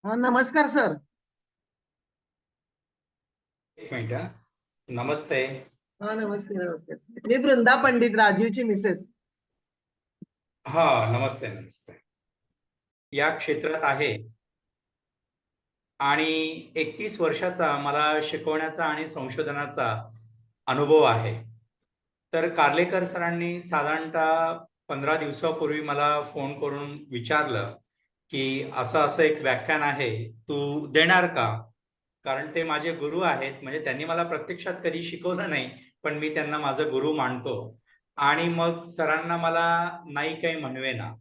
हा, नमस्कार सर. एक मिनिट हा. नमस्ते. हा, नमस्ते नमस्ते. मी वृंदा पंडित, राजीवची मिसेस. हा, नमस्ते नमस्ते. या क्षेत्रात आहे आणि 31 वर्षाचा मला शिकवण्याचा आणि संशोधनाचा अनुभव आहे. तर कार्लेकर सरांनी साधारणतः 15 दिवसापूर्वी मला फोन करून विचारलं की असं असं एक व्याख्यान आहे, तू देणार का? कारण ते माझे गुरु आहेत. म्हणजे त्यांनी मला प्रत्यक्षात कधी शिकवलं नाही, पण मी त्यांना माझं गुरु मानतो. आणि मग सरांना मला नाही काही म्हणवेना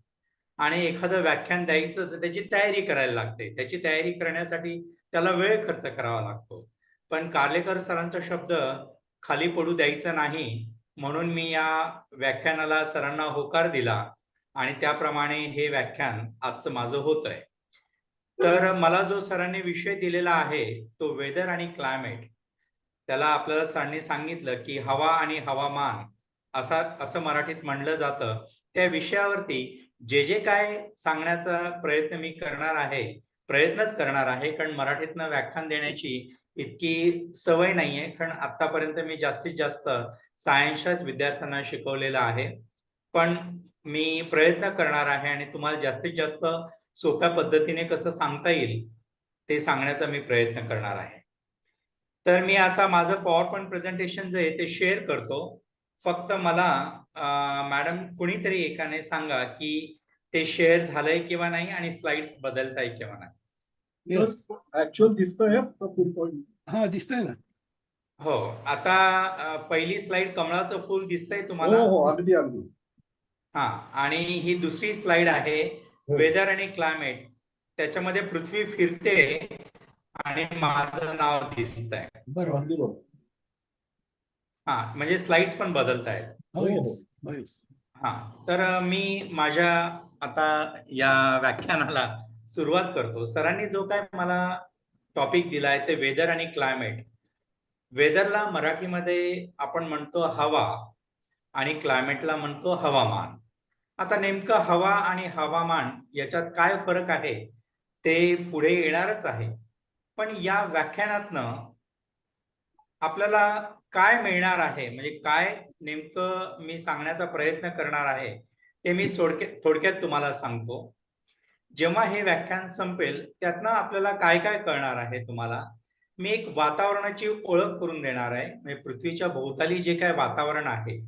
आणि एखादं व्याख्यान द्यायचं तर त्याची तयारी करायला लागते. त्याची तयारी करण्यासाठी त्याला वेळ खर्च करावा लागतो. पण कार्लेकर सरांचा शब्द खाली पडू द्यायचा नाही, म्हणून मी या व्याख्यानाला सरांना होकार दिला आणि त्याप्रमाणे हे व्याख्यान आजचं माझं होत आहे. तर मला जो सरांनी विषय दिलेला आहे तो वेदर आणि क्लायमेट. त्याला आपल्याला सरांनी सांगितलं की हवा आणि हवामान असं मराठीत म्हणलं जातं. त्या विषयावरती जे जे काय सांगण्याचा प्रयत्न मी करणार आहे, प्रयत्नच करणार आहे, कारण मराठीतनं व्याख्यान देण्याची इतकी सवय नाहीये. कारण आतापर्यंत मी जास्तीत जास्त सायन्सच्याच विद्यार्थ्यांना शिकवलेलं आहे. पण मी प्रयत्न करणार आहे आणि तुम्हाला जास्तीत जास्त सोप्या पद्धतीने कसं सांगता येईल ते सांगण्याचा मी प्रयत्न करणार आहे. तर मी आता माझं पॉवर पॉईंट प्रेझेंटेशन जे आहे ते शेअर करतो. फक्त मला मॅडम कुणीतरी एकाने सांगा की ते शेअर झालंय किंवा नाही आणि स्लाइड्स बदलताय किंवा नाही. येस, ऍक्च्युअल दिसतोय फुल पॉइंट. हा, दिसतंय ना. हो, आता पहिली स्लाइड कमळाचं फूल दिसतंय हो तुम्हाला? हो, अगदी अगदी. हा, आणि ही दुसरी स्लाइड आहे हो. वेदर आणि क्लायमेट. त्याच्यामध्ये पृथ्वी फिरते आणि माझं नाव दिसतंय. बरोबर, अगदी बरोबर. हा, म्हणजे स्लाइड्स पण बदलतायत. हो हो. हा, तर मी माझ्या आता या व्याख्यानाला सुरुवात करतो. सरांनी जो काय मला टॉपिक दिलाय ते वेदर आणि क्लायमेट. वेदरला मराठीमध्ये आपण म्हणतो हवा आणि क्लायमेटला म्हणतो हवामान. आता नेमकं हवा आणि हवामान याच्यात काय फरक आहे ते पुढे येणारच आहे. पण या व्याख्यानातनं आपल्याला काय मिळणार आहे, म्हणजे काय नेमकं मी सांगण्याचा प्रयत्न करणार आहे ते मी थोडक्यात तुम्हाला सांगतो. जेव्हा हे व्याख्यान संपेल त्यातनं आपल्याला काय काय कळणार आहे तुम्हाला, मी एक वातावरणाची ओळख करून देणार आहे. म्हणजे पृथ्वीच्या भोवताली जे काय वातावरण आहे,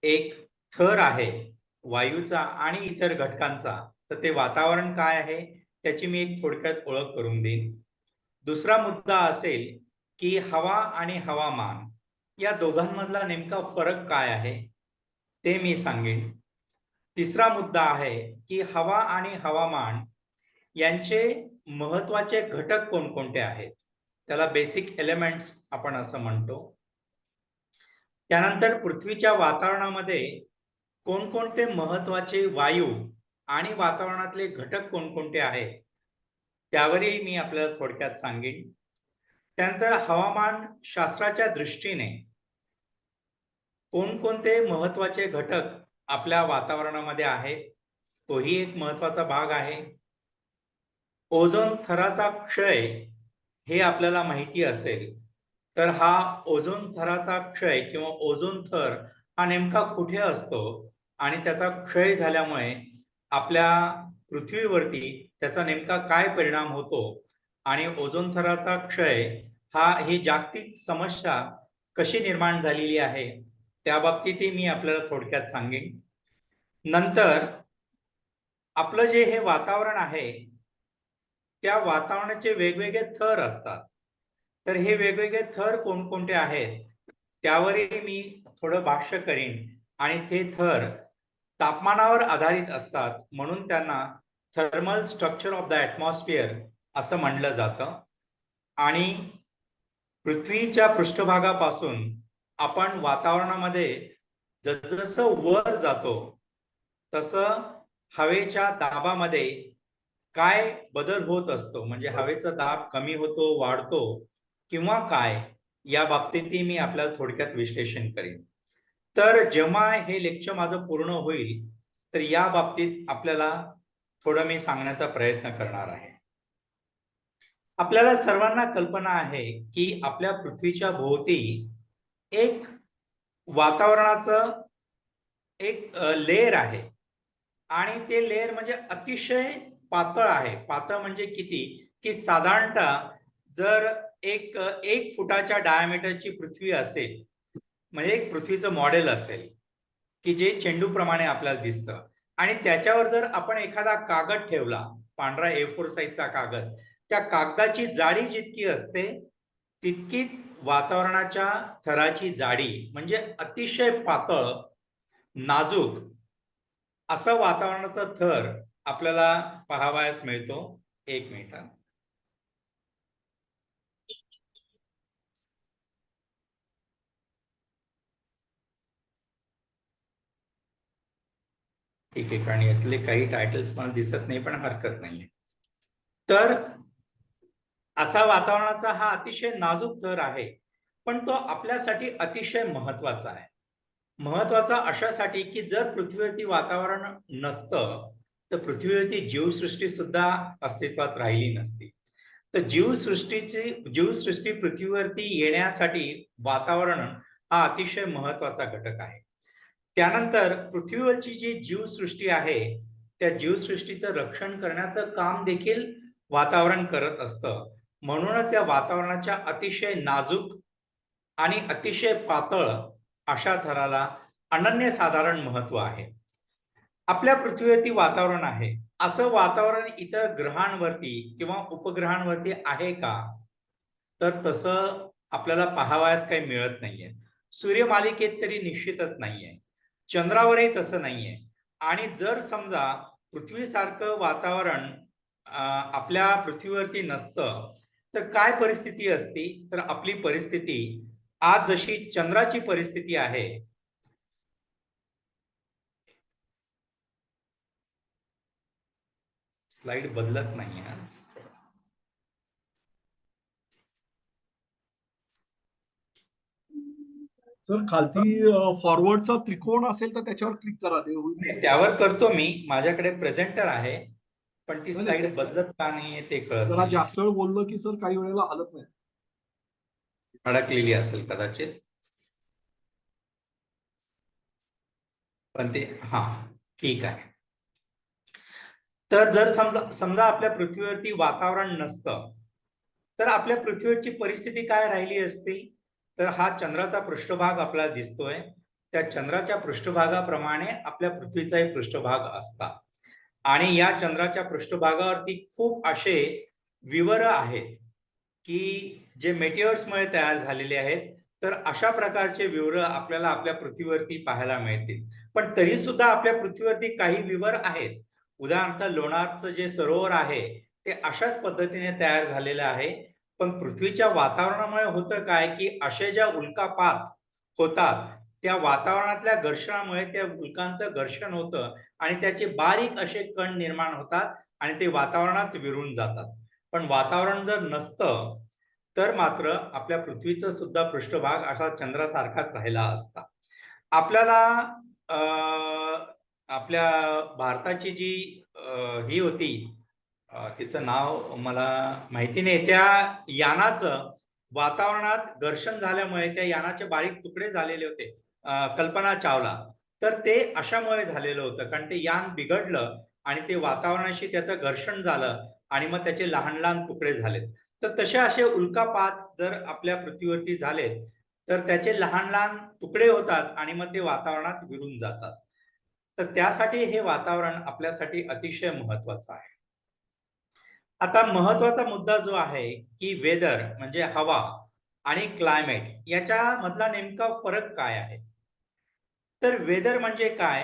एक थर आहे वायूचा आणि इतर घटकांचा, तर ते वातावरण काय आहे त्याची मी एक थोडक्यात ओळख करून देईन. दुसरा मुद्दा असेल की हवा आणि हवामान या दोघांमधला नेमका फरक काय आहे ते मी सांगेन. तिसरा मुद्दा आहे की हवा आणि हवामान यांचे महत्वाचे घटक कोणकोणते आहेत, त्याला बेसिक एलिमेंट्स आपण असं म्हणतो. त्यानंतर पृथ्वीच्या वातावरणामध्ये कोणकोणते महत्वाचे वायू आणि वातावरणातले घटक कोणकोणते आहेत त्यावरही मी आपल्याला थोडक्यात सांगेन. त्यानंतर हवामान शास्त्राच्या दृष्टीने कोणकोणते महत्वाचे घटक आपल्या वातावरणामध्ये आहेत तोही एक महत्वाचा भाग आहे. ओझोन थराचा क्षय हे आपल्याला माहिती असेल, तर हा ओझोन थराचा क्षय किंवा ओझोन थर हा नेमका कुठे असतो आणि त्याचा क्षय झाल्यामुळे आपल्या पृथ्वीवरती त्याचा नेमका काय परिणाम होतो आणि ओझोन थराचा क्षय ही जागतिक समस्या कशी निर्माण झालेली आहे त्या बाबतीतही मी आपल्याला थोडक्यात सांगेन. नंतर आपलं जे हे वातावरण आहे त्या वातावरणाचे वेगवेगळे थर असतात. तर हे वेगवेगळे थर कोणकोणते आहेत त्यावरही मी थोडं भाष्य करीन. आणि ते थर तापमानावर आधारित असतात, म्हणून त्यांना thermal structure of the atmosphere असं म्हणलं जातं. आणि पृथ्वीच्या पृष्ठभागापासून आपण वातावरणामध्ये जसजसं वर जातो तसं हवेच्या दाबामध्ये काय बदल होत असतो, म्हणजे हवेचा दाब कमी होतो, वाढतो किंवा काय, या बाबतीतही मी आपल्याला थोडक्यात विश्लेषण करेन. तर जेव्हा हे लेक्चर माझं पूर्ण होईल तर या बाबतीत आपल्याला थोडं मी सांगण्याचा प्रयत्न करणार आहे. आपल्याला सर्वांना कल्पना आहे की आपल्या पृथ्वीच्या भोवती एक वातावरणाचं एक लेअर आहे आणि ते लेअर म्हणजे अतिशय पातळ आहे. पातळ म्हणजे किती, की साधारणतः जर एक फुटाच्या डायमीटरची पृथ्वी असेल, म्हणजे एक पृथ्वीचं मॉडेल असेल की जे चेंडूप्रमाणे आपल्याला दिसतं, आणि त्याच्यावर जर आपण एखादा कागद ठेवला, पांढरा A4 साईजचा कागद, त्या कागदाची जाडी जितकी असते तितकीच वातावरणाच्या थराची जाडी, म्हणजे अतिशय पातळ, नाजूक असं वातावरणाचा थर आपल्याला पाहावयास मिळतो. एक मिनिट. ठीक आहे, कारण यातले काही टायटल्स मला दिसत नाही, पण हरकत नाहीये. तर असा वातावरणाचा हा अतिशय नाजूक थर आहे, पण तो आपल्यासाठी अतिशय महत्वाचा आहे. महत्वाचा अशासाठी की जर पृथ्वीवरती वातावरण नसतं तर पृथ्वीवरती जीवसृष्टी सुद्धा अस्तित्वात राहिली नसती. तर जीवसृष्टी पृथ्वीवरती येण्यासाठी वातावरण हा अतिशय महत्वाचा घटक आहे. त्यानंतर पृथ्वीवरची जी जीवसृष्टी आहे त्या जीवसृष्टीचं रक्षण करण्याचं काम देखील वातावरण करत असतं. म्हणूनच या वातावरणाच्या अतिशय नाजूक आणि अतिशय पातळ अशा थराला अनन्यसाधारण महत्व आहे. आपल्या पृथ्वीवरती वातावरण आहे, असं वातावरण इतर ग्रहांवरती किंवा उपग्रहांवरती आहे का? तर तसं आपल्याला पाहावयास काही मिळत नाहीये. सूर्यमालिकेत तरी निश्चितच नाहीये. चंद्रावरही तसं नाहीये. आणि जर समजा पृथ्वीसारखं वातावरण आपल्या पृथ्वीवरती नसतं तर काय परिस्थिती असती? तर आपली परिस्थिती आज जशी चंद्राची परिस्थिती आहे, स्लाइड बदलत नाही आज. सर खालती फॉरवर्डचा त्रिकोण असेल तर त्याच्यावर क्लिक करा, ते होईल. त्यावर करतो मी, माझ्याकडे प्रेझेंटर आहे, पण ती नाही, स्लाइड ते- बदलत का नाहीये ते कळत जरा नाही. जास्त वेळ बोललो की सर काही वेळेला हलत नाही. अडकलेली असेल कदाचित, पण ते हा ठीक आहे. तर जर समजा आपल्या पृथ्वीवरती वातावरण नसतं तर आपल्या पृथ्वीवरची परिस्थिती काय राहिली असती? तर हा चंद्राचा पृष्ठभाग आपल्याला दिसतोय, त्या चंद्राच्या पृष्ठभागाप्रमाणे आपल्या पृथ्वीचाही पृष्ठभाग असता. आणि या चंद्राच्या पृष्ठभागावरती खूप असे विवर आहेत की जे मेटिओर्समुळे तयार झालेले आहेत. तर अशा प्रकारचे विवर आपल्याला आपल्या पृथ्वीवरती पाहायला मिळतील. पण तरी सुद्धा आपल्या पृथ्वीवरती काही विवर आहेत. उदाहरणार्थ लोणारचं जे सरोवर आहे ते अशाच पद्धतीने तयार झालेलं आहे. पण पृथ्वीच्या वातावरणामुळे होतं काय की अशा ज्या उल्कापात होतात त्या वातावरणातल्या घर्षणामुळे त्या उल्कांचं घर्षण होतं आणि त्याचे बारीक असे कण निर्माण होतात आणि ते वातावरणात विरून जातात. पण वातावरण जर नसतं तर मात्र आपल्या पृथ्वीचा सुद्धा पृष्ठभाग असा चंद्रासारखाच राहिला असता. आपल्याला आपल्या भारताची जी ही होती, तिचं नाव मला माहिती नाही, त्या यानाचं वातावरणात घर्षण झाल्यामुळे त्या यानाचे बारीक तुकडे झालेले होते, कल्पना चावला. तर ते अशामुळे झालेलं होतं कारण ते यान बिघडलं आणि ते वातावरणाशी त्याचं घर्षण झालं आणि मग त्याचे लहान लहान तुकडे झालेत. तर तसे असे उल्कापात जर आपल्या पृथ्वीवरती झाले तर त्याचे लहान लहान तुकडे होतात आणि मग ते वातावरणात विरून जातात. तर त्यासाठी हे वातावरण आपल्यासाठी अतिशय महत्वाचं आहे. आता महत्वाचा मुद्दा जो आहे की वेदर म्हणजे हवा आणि क्लायमेट याच्या मधला नेमका फरक काय आहे? तर वेदर म्हणजे काय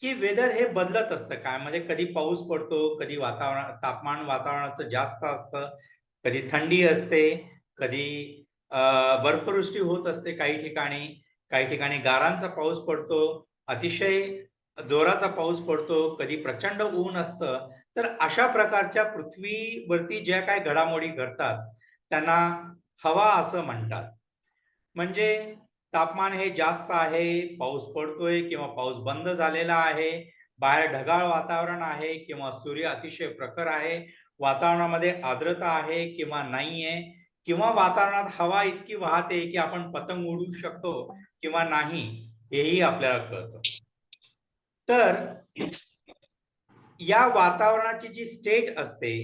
की वेदर हे बदलत असतं. काय म्हणजे कधी पाऊस पडतो, कधी तापमान वातावरणाचं जास्त असतं, कधी थंडी असते, कधी बर्फवृष्टी होत असते काही ठिकाणी गारांचा पाऊस पडतो, अतिशय जोराचा पाऊस पडतो, कधी प्रचंड ऊन असतं. तर अशा प्रकारच्या पृथ्वीवरती ज्या काही घडामोडी घडतात त्यांना हवा असं म्हणतात. म्हणजे तापमान हे जास्त आहे, पाऊस पडतोय किंवा पाऊस बंद झालेला आहे, बाहेर ढगाळ वातावरण आहे किंवा सूर्य अतिशय प्रखर आहे, वातावरणामध्ये आर्द्रता आहे किंवा नाहीये, किंवा वातावरणात हवा इतकी वाहते की आपण पतंग उडवू शकतो किंवा नाही, हेही आपल्याला कळतं. तर या वातावरणाची जी स्टेट असते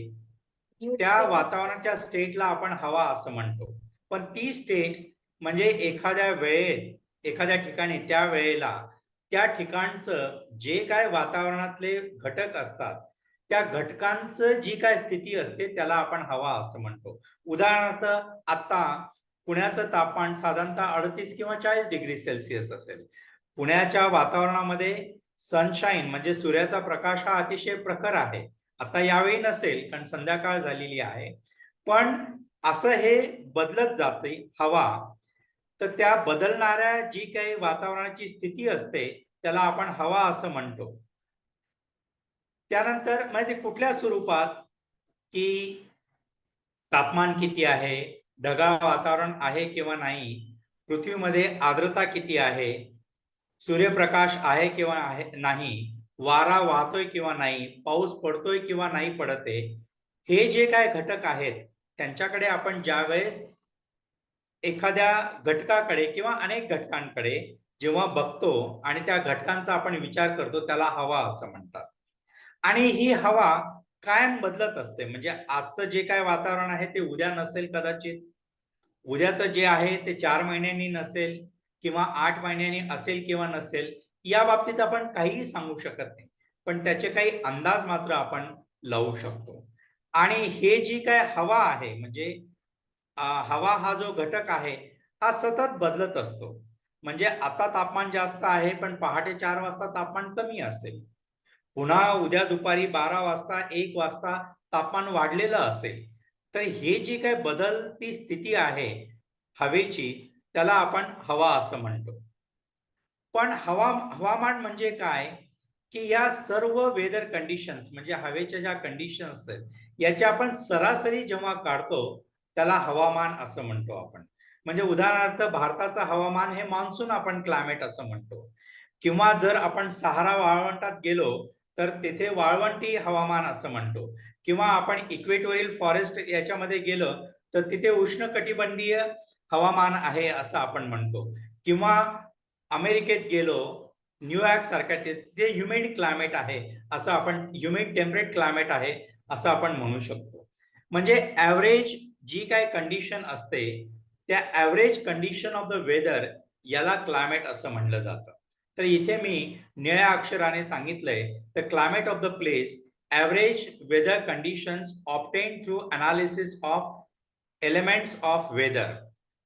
त्या वातावरणाच्या स्टेटला आपण हवा असं म्हणतो. पण ती स्टेट म्हणजे एखाद्या वेळेत, एखाद्या ठिकाणी, त्या वेळेला त्या ठिकाणचं जे काय वातावरणातले घटक असतात त्या घटकांचं जी काय स्थिती असते त्याला आपण हवा असं म्हणतो. उदाहरणार्थ आता पुण्याचं तापमान साधारणतः 38 किंवा 40 डिग्री सेल्सिअस असेल. पुण्याच्या वातावरणामध्ये सनशाईन म्हणजे सूर्याचा प्रकाश हा अतिशय प्रखर आहे. आता यावेळी नसेल कारण संध्याकाळ झालेली आहे, पण असं हे बदलत जाते हवा. तर त्या बदलणाऱ्या जी काही वातावरणाची स्थिती असते त्याला आपण हवा असं म्हणतो. त्यानंतर म्हणजे कुठल्या स्वरूपात, की तापमान किती आहे, ढगाळ वातावरण आहे किंवा नाही, पृथ्वीमध्ये आर्द्रता किती आहे, सूर्यप्रकाश आहे किंवा आहे नाही, वारा वाहतोय किंवा नाही, पाऊस पडतोय किंवा नाही पडत आहे, हे जे काय घटक आहेत त्यांच्याकडे आपण ज्यावेळेस एखाद्या घटकाकडे किंवा अनेक घटकांकडे जेव्हा बघतो आणि त्या घटकांचा आपण विचार करतो त्याला हवा असं म्हणतात. आणि ही हवा कायम बदलत असते. म्हणजे आजचं जे काय वातावरण आहे ते उद्या नसेल कदाचित, उद्याचं जे आहे ते 4 महिन्यांनी नसेल किंवा 8 महिन्यांनी असेल किंवा नसेल, या बाबतीत आपण काहीही सांगू शकत नाही. पण त्याचे काही अंदाज मात्र आपण लावू शकतो. आणि हे जी काय हवा आहे म्हणजे हवा हा जो घटक आहे हा सतत बदलत असतो. म्हणजे आता तापमान जास्त आहे पण पहाटे 4 वाजता तापमान कमी असेल, पुन्हा उद्या दुपारी 12 वाजता 1 वाजता तापमान वाढलेलं असेल. तर हे जी काही बदलती स्थिती आहे हवेची त्याला आपण हवा असं म्हणतो. पण हवामान म्हणजे काय, की या सर्व वेदर कंडिशन्स म्हणजे हवेच्या ज्या कंडिशन्स आहेत याची आपण सरासरी जेव्हा काढतो त्याला हवामान असं म्हणतो आपण. म्हणजे उदाहरणार्थ भारताचं हवामान हे मान्सून आपण क्लायमेट असं म्हणतो. किंवा जर आपण सहारा वाळवंटात गेलो तर तेथे वाळवंटी हवामान असं म्हणतो. किंवा आपण इक्वेटोरियल फॉरेस्ट याच्यामध्ये गेलो तर तिथे उष्णकटिबंधीय हवामान आहे असं आपण म्हणतो. किंवा अमेरिकेत गेलो, न्यूयॉर्क सारख्या तिथे ह्युमिड क्लायमेट आहे असं आपण, ह्युमिड टेम्परेट क्लायमेट आहे असं आपण म्हणू शकतो. म्हणजे ऍव्हरेज जी काय कंडिशन असते त्या average condition of the weather याला क्लायमेट असं म्हणलं जातं. तर इथे मी निळ्या अक्षराने सांगितलंय the climate of the place, average weather conditions obtain through analysis of elements of weather.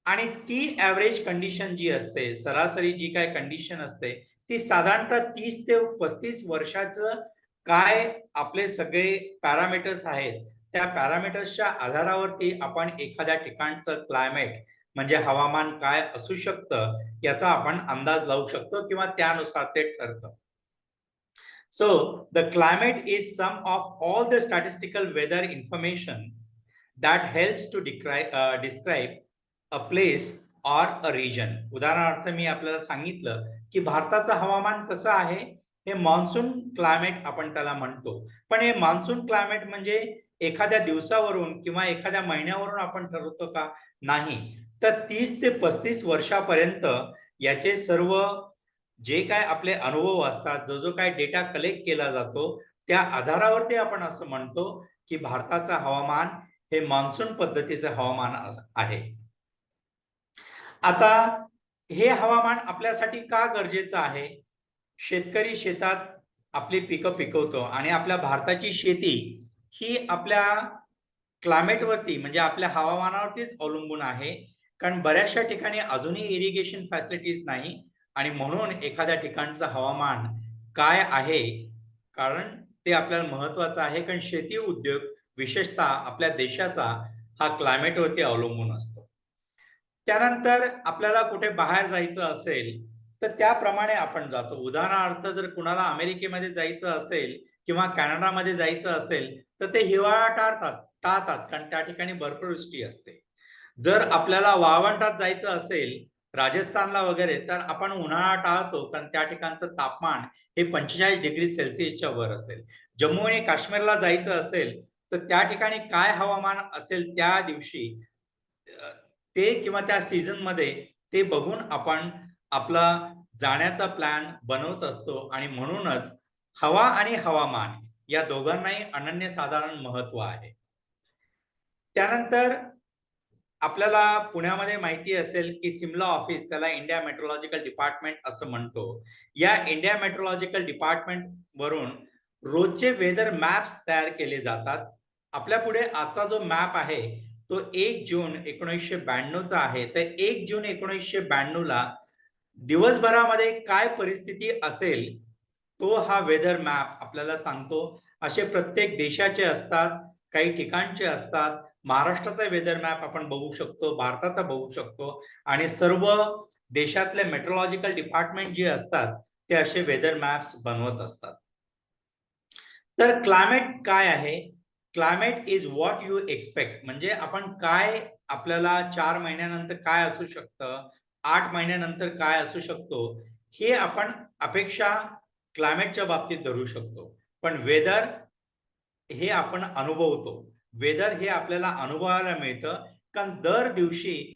आणि ती ऍव्हरेज कंडिशन जी असते, सरासरी जी काय कंडिशन असते ती साधारणतः 30 ते 35 वर्षाचं काय आपले सगळे पॅरामीटर्स आहेत त्या पॅरामीटर्सच्या आधारावरती आपण एखाद्या ठिकाणचं क्लायमेट म्हणजे हवामान काय असू शकतं याचा आपण अंदाज लावू शकतो किंवा त्यानुसार ते ठरतं. So the climate is sum of all the statistical weather information that helps to describe a place or a region. उदाहरणार्थ मी आपल्याला सांगितलं की भारताचं हवामान कसं आहे, हे मान्सून क्लायमेट आपण त्याला म्हणतो. पण हे मान्सून क्लायमेट म्हणजे एखाद्या दिवसावरून किंवा एखाद्या महिन्यावरून आपण ठरवतो का? नाही. तर 30 ते 35 वर्षापर्यंत याचे सर्व जे काय आपले अनुभव असतात, जो जो काय डेटा कलेक्ट केला जातो त्या आधारावरती आपण असं म्हणतो की भारताचं हवामान हे मान्सून पद्धतीचं हवामान आहे. आता हे हवामान आपल्यासाठी का गरजेचं आहे? शेतकरी शेतात आपली पिकं पिकवतो आणि आपल्या भारताची शेती ही आपल्या क्लायमेटवरती म्हणजे आपल्या हवामानावरतीच अवलंबून आहे. कारण बऱ्याचशा ठिकाणी अजूनही इरिगेशन फॅसिलिटीज नाही आणि म्हणून एखाद्या ठिकाणचं हवामान काय आहे, कारण ते आपल्याला महत्वाचं आहे. कारण शेती उद्योग विशेषतः आपल्या देशाचा हा क्लायमेटवरती अवलंबून असतो. त्यानंतर आपल्याला कुठे बाहेर जायचं असेल तर त्याप्रमाणे आपण जातो. उदाहरणार्थ जर कुणाला अमेरिकेमध्ये जायचं असेल किंवा कॅनडामध्ये जायचं असेल तर ते हिवाळा टाळतात कारण त्या ठिकाणी बर्फवृष्टी असते. जर आपल्याला वाळवंटात जायचं असेल राजस्थानला वगैरे तर आपण उन्हाळा टाळतो कारण त्या ठिकाणचं तापमान हे 45 डिग्री सेल्सिअसच्या वर असेल. जम्मू आणि काश्मीरला जायचं असेल तर त्या ठिकाणी काय हवामान असेल त्या दिवशी ते किंवा त्या सीझन मध्ये ते बघून आपण आपला जाण्याचा प्लॅन बनवत असतो. आणि म्हणूनच हवा आणि हवामान या दोघांनाही अनन्यसाधारण महत्व आहे. त्यानंतर आपल्याला पुण्यामध्ये माहिती असेल की सिमला ऑफिस, त्याला इंडिया मेट्रोलॉजिकल डिपार्टमेंट असं म्हणतो. या इंडिया मेट्रोलॉजिकल डिपार्टमेंट वरून रोजचे वेदर मॅप्स तयार केले जातात. आपल्या पुढे आजचा जो मॅप आहे तो 1 जून 1992चा आहे. तर 1 जून 1992ला दिवसभरामध्ये काय परिस्थिती असेल तो हा वेदर मॅप आपल्याला सांगतो. असे प्रत्येक देशाचे असतात, काही ठिकाणचे असतात. महाराष्ट्राचा वेदर मॅप आपण बघू शकतो, भारताचा बघू शकतो, आणि सर्व देशातले मेट्रोलॉजिकल डिपार्टमेंट जे असतात ते असे वेदर मॅप्स बनवत असतात. तर क्लायमेट काय आहे? Climate is what you expect, म्हणजे आपण काय, आपल्याला 4 महिन्यानंतर काय असू शकतं, 8 महिन्यानंतर काय असू शकतो, हे आपण अपेक्षा क्लायमेटच्या बाबतीत धरू शकतो. पण वेदर हे आपण अनुभवतो. वेदर हे आपल्याला अनुभवायला मिळतं, कारण दर दिवशी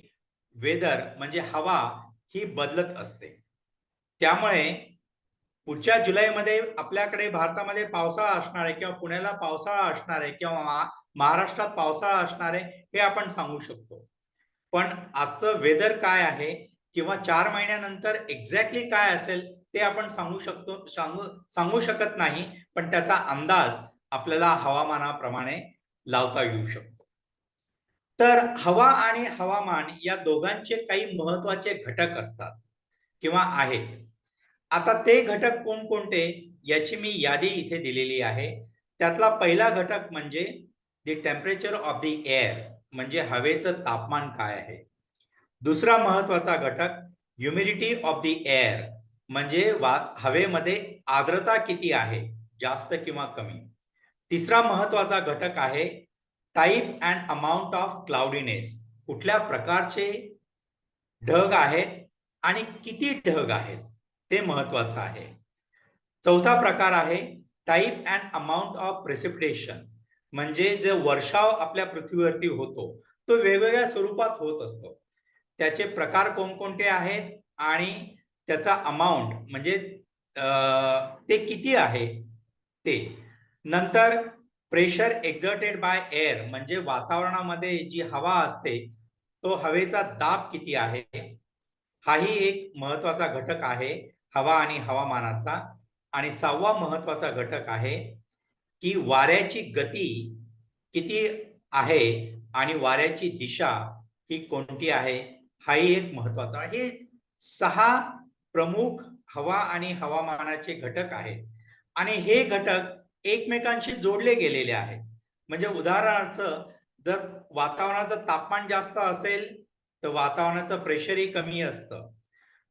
वेदर म्हणजे हवा ही बदलत असते. त्यामुळे पुढच्या जुलैमध्ये आपल्याकडे भारतामध्ये पावसाळा असणार आहे, किंवा पुण्याला पावसाळा असणार आहे, किंवा महाराष्ट्रात पावसाळा असणार आहे, हे आपण सांगू शकतो. पण आजचं वेदर काय आहे किंवा 4 महिन्यानंतर एक्झॅक्टली काय असेल ते आपण सांगू शकत नाही. पण त्याचा अंदाज आपल्याला हवामानाप्रमाणे लावता येऊ शकतो. तर हवा आणि हवामान या दोघांचे काही महत्वाचे घटक असतात किंवा आहेत. आता ते घटक कोणकोणते याची मी यादी इथे दिलेली आहे. त्यातला पहिला घटक म्हणजे the temperature of the air, म्हणजे हवेचं तापमान काय आहे. दुसरा महत्वाचा घटक ह्युमिडिटी ऑफ द एअर, म्हणजे हवेमध्ये आर्द्रता किती आहे, जास्त किंवा कमी. तिसरा महत्वाचा घटक आहे type and amount of cloudiness, कुठल्या प्रकारचे ढग आहेत आणि किती ढग आहेत ते महत्वाचं आहे. चौथा प्रकार आहे type and amount of precipitation, म्हणजे जे वर्षाव आपल्या पृथ्वीवरती होतो तो वेगवेगळ्या स्वरूपात होत असतो. त्याचे प्रकार कोणकोणते आहेत आणि त्याचा अमाउंट म्हणजे ते किती आहे ते. नंतर प्रेशर एक्झर्टेड बाय एअर, म्हणजे वातावरणामध्ये जी हवा असते तो हवेचा दाब किती आहे, हाही एक महत्वाचा घटक आहे हवा आणि हवामानाचा. आणि 6वा महत्वाचा घटक आहे की वाऱ्याची गती किती आहे आणि वाऱ्याची दिशा ही कोणती आहे, हाही एक महत्वाचा आहे. हे 6 प्रमुख हवा आणि हवामानाचे घटक आहेत आणि हे घटक एकमेकांशी जोडले गेलेले आहेत. म्हणजे उदाहरणार्थ जर वातावरणाचं तापमान जास्त असेल तर वातावरणाचं प्रेशरही कमी असतं.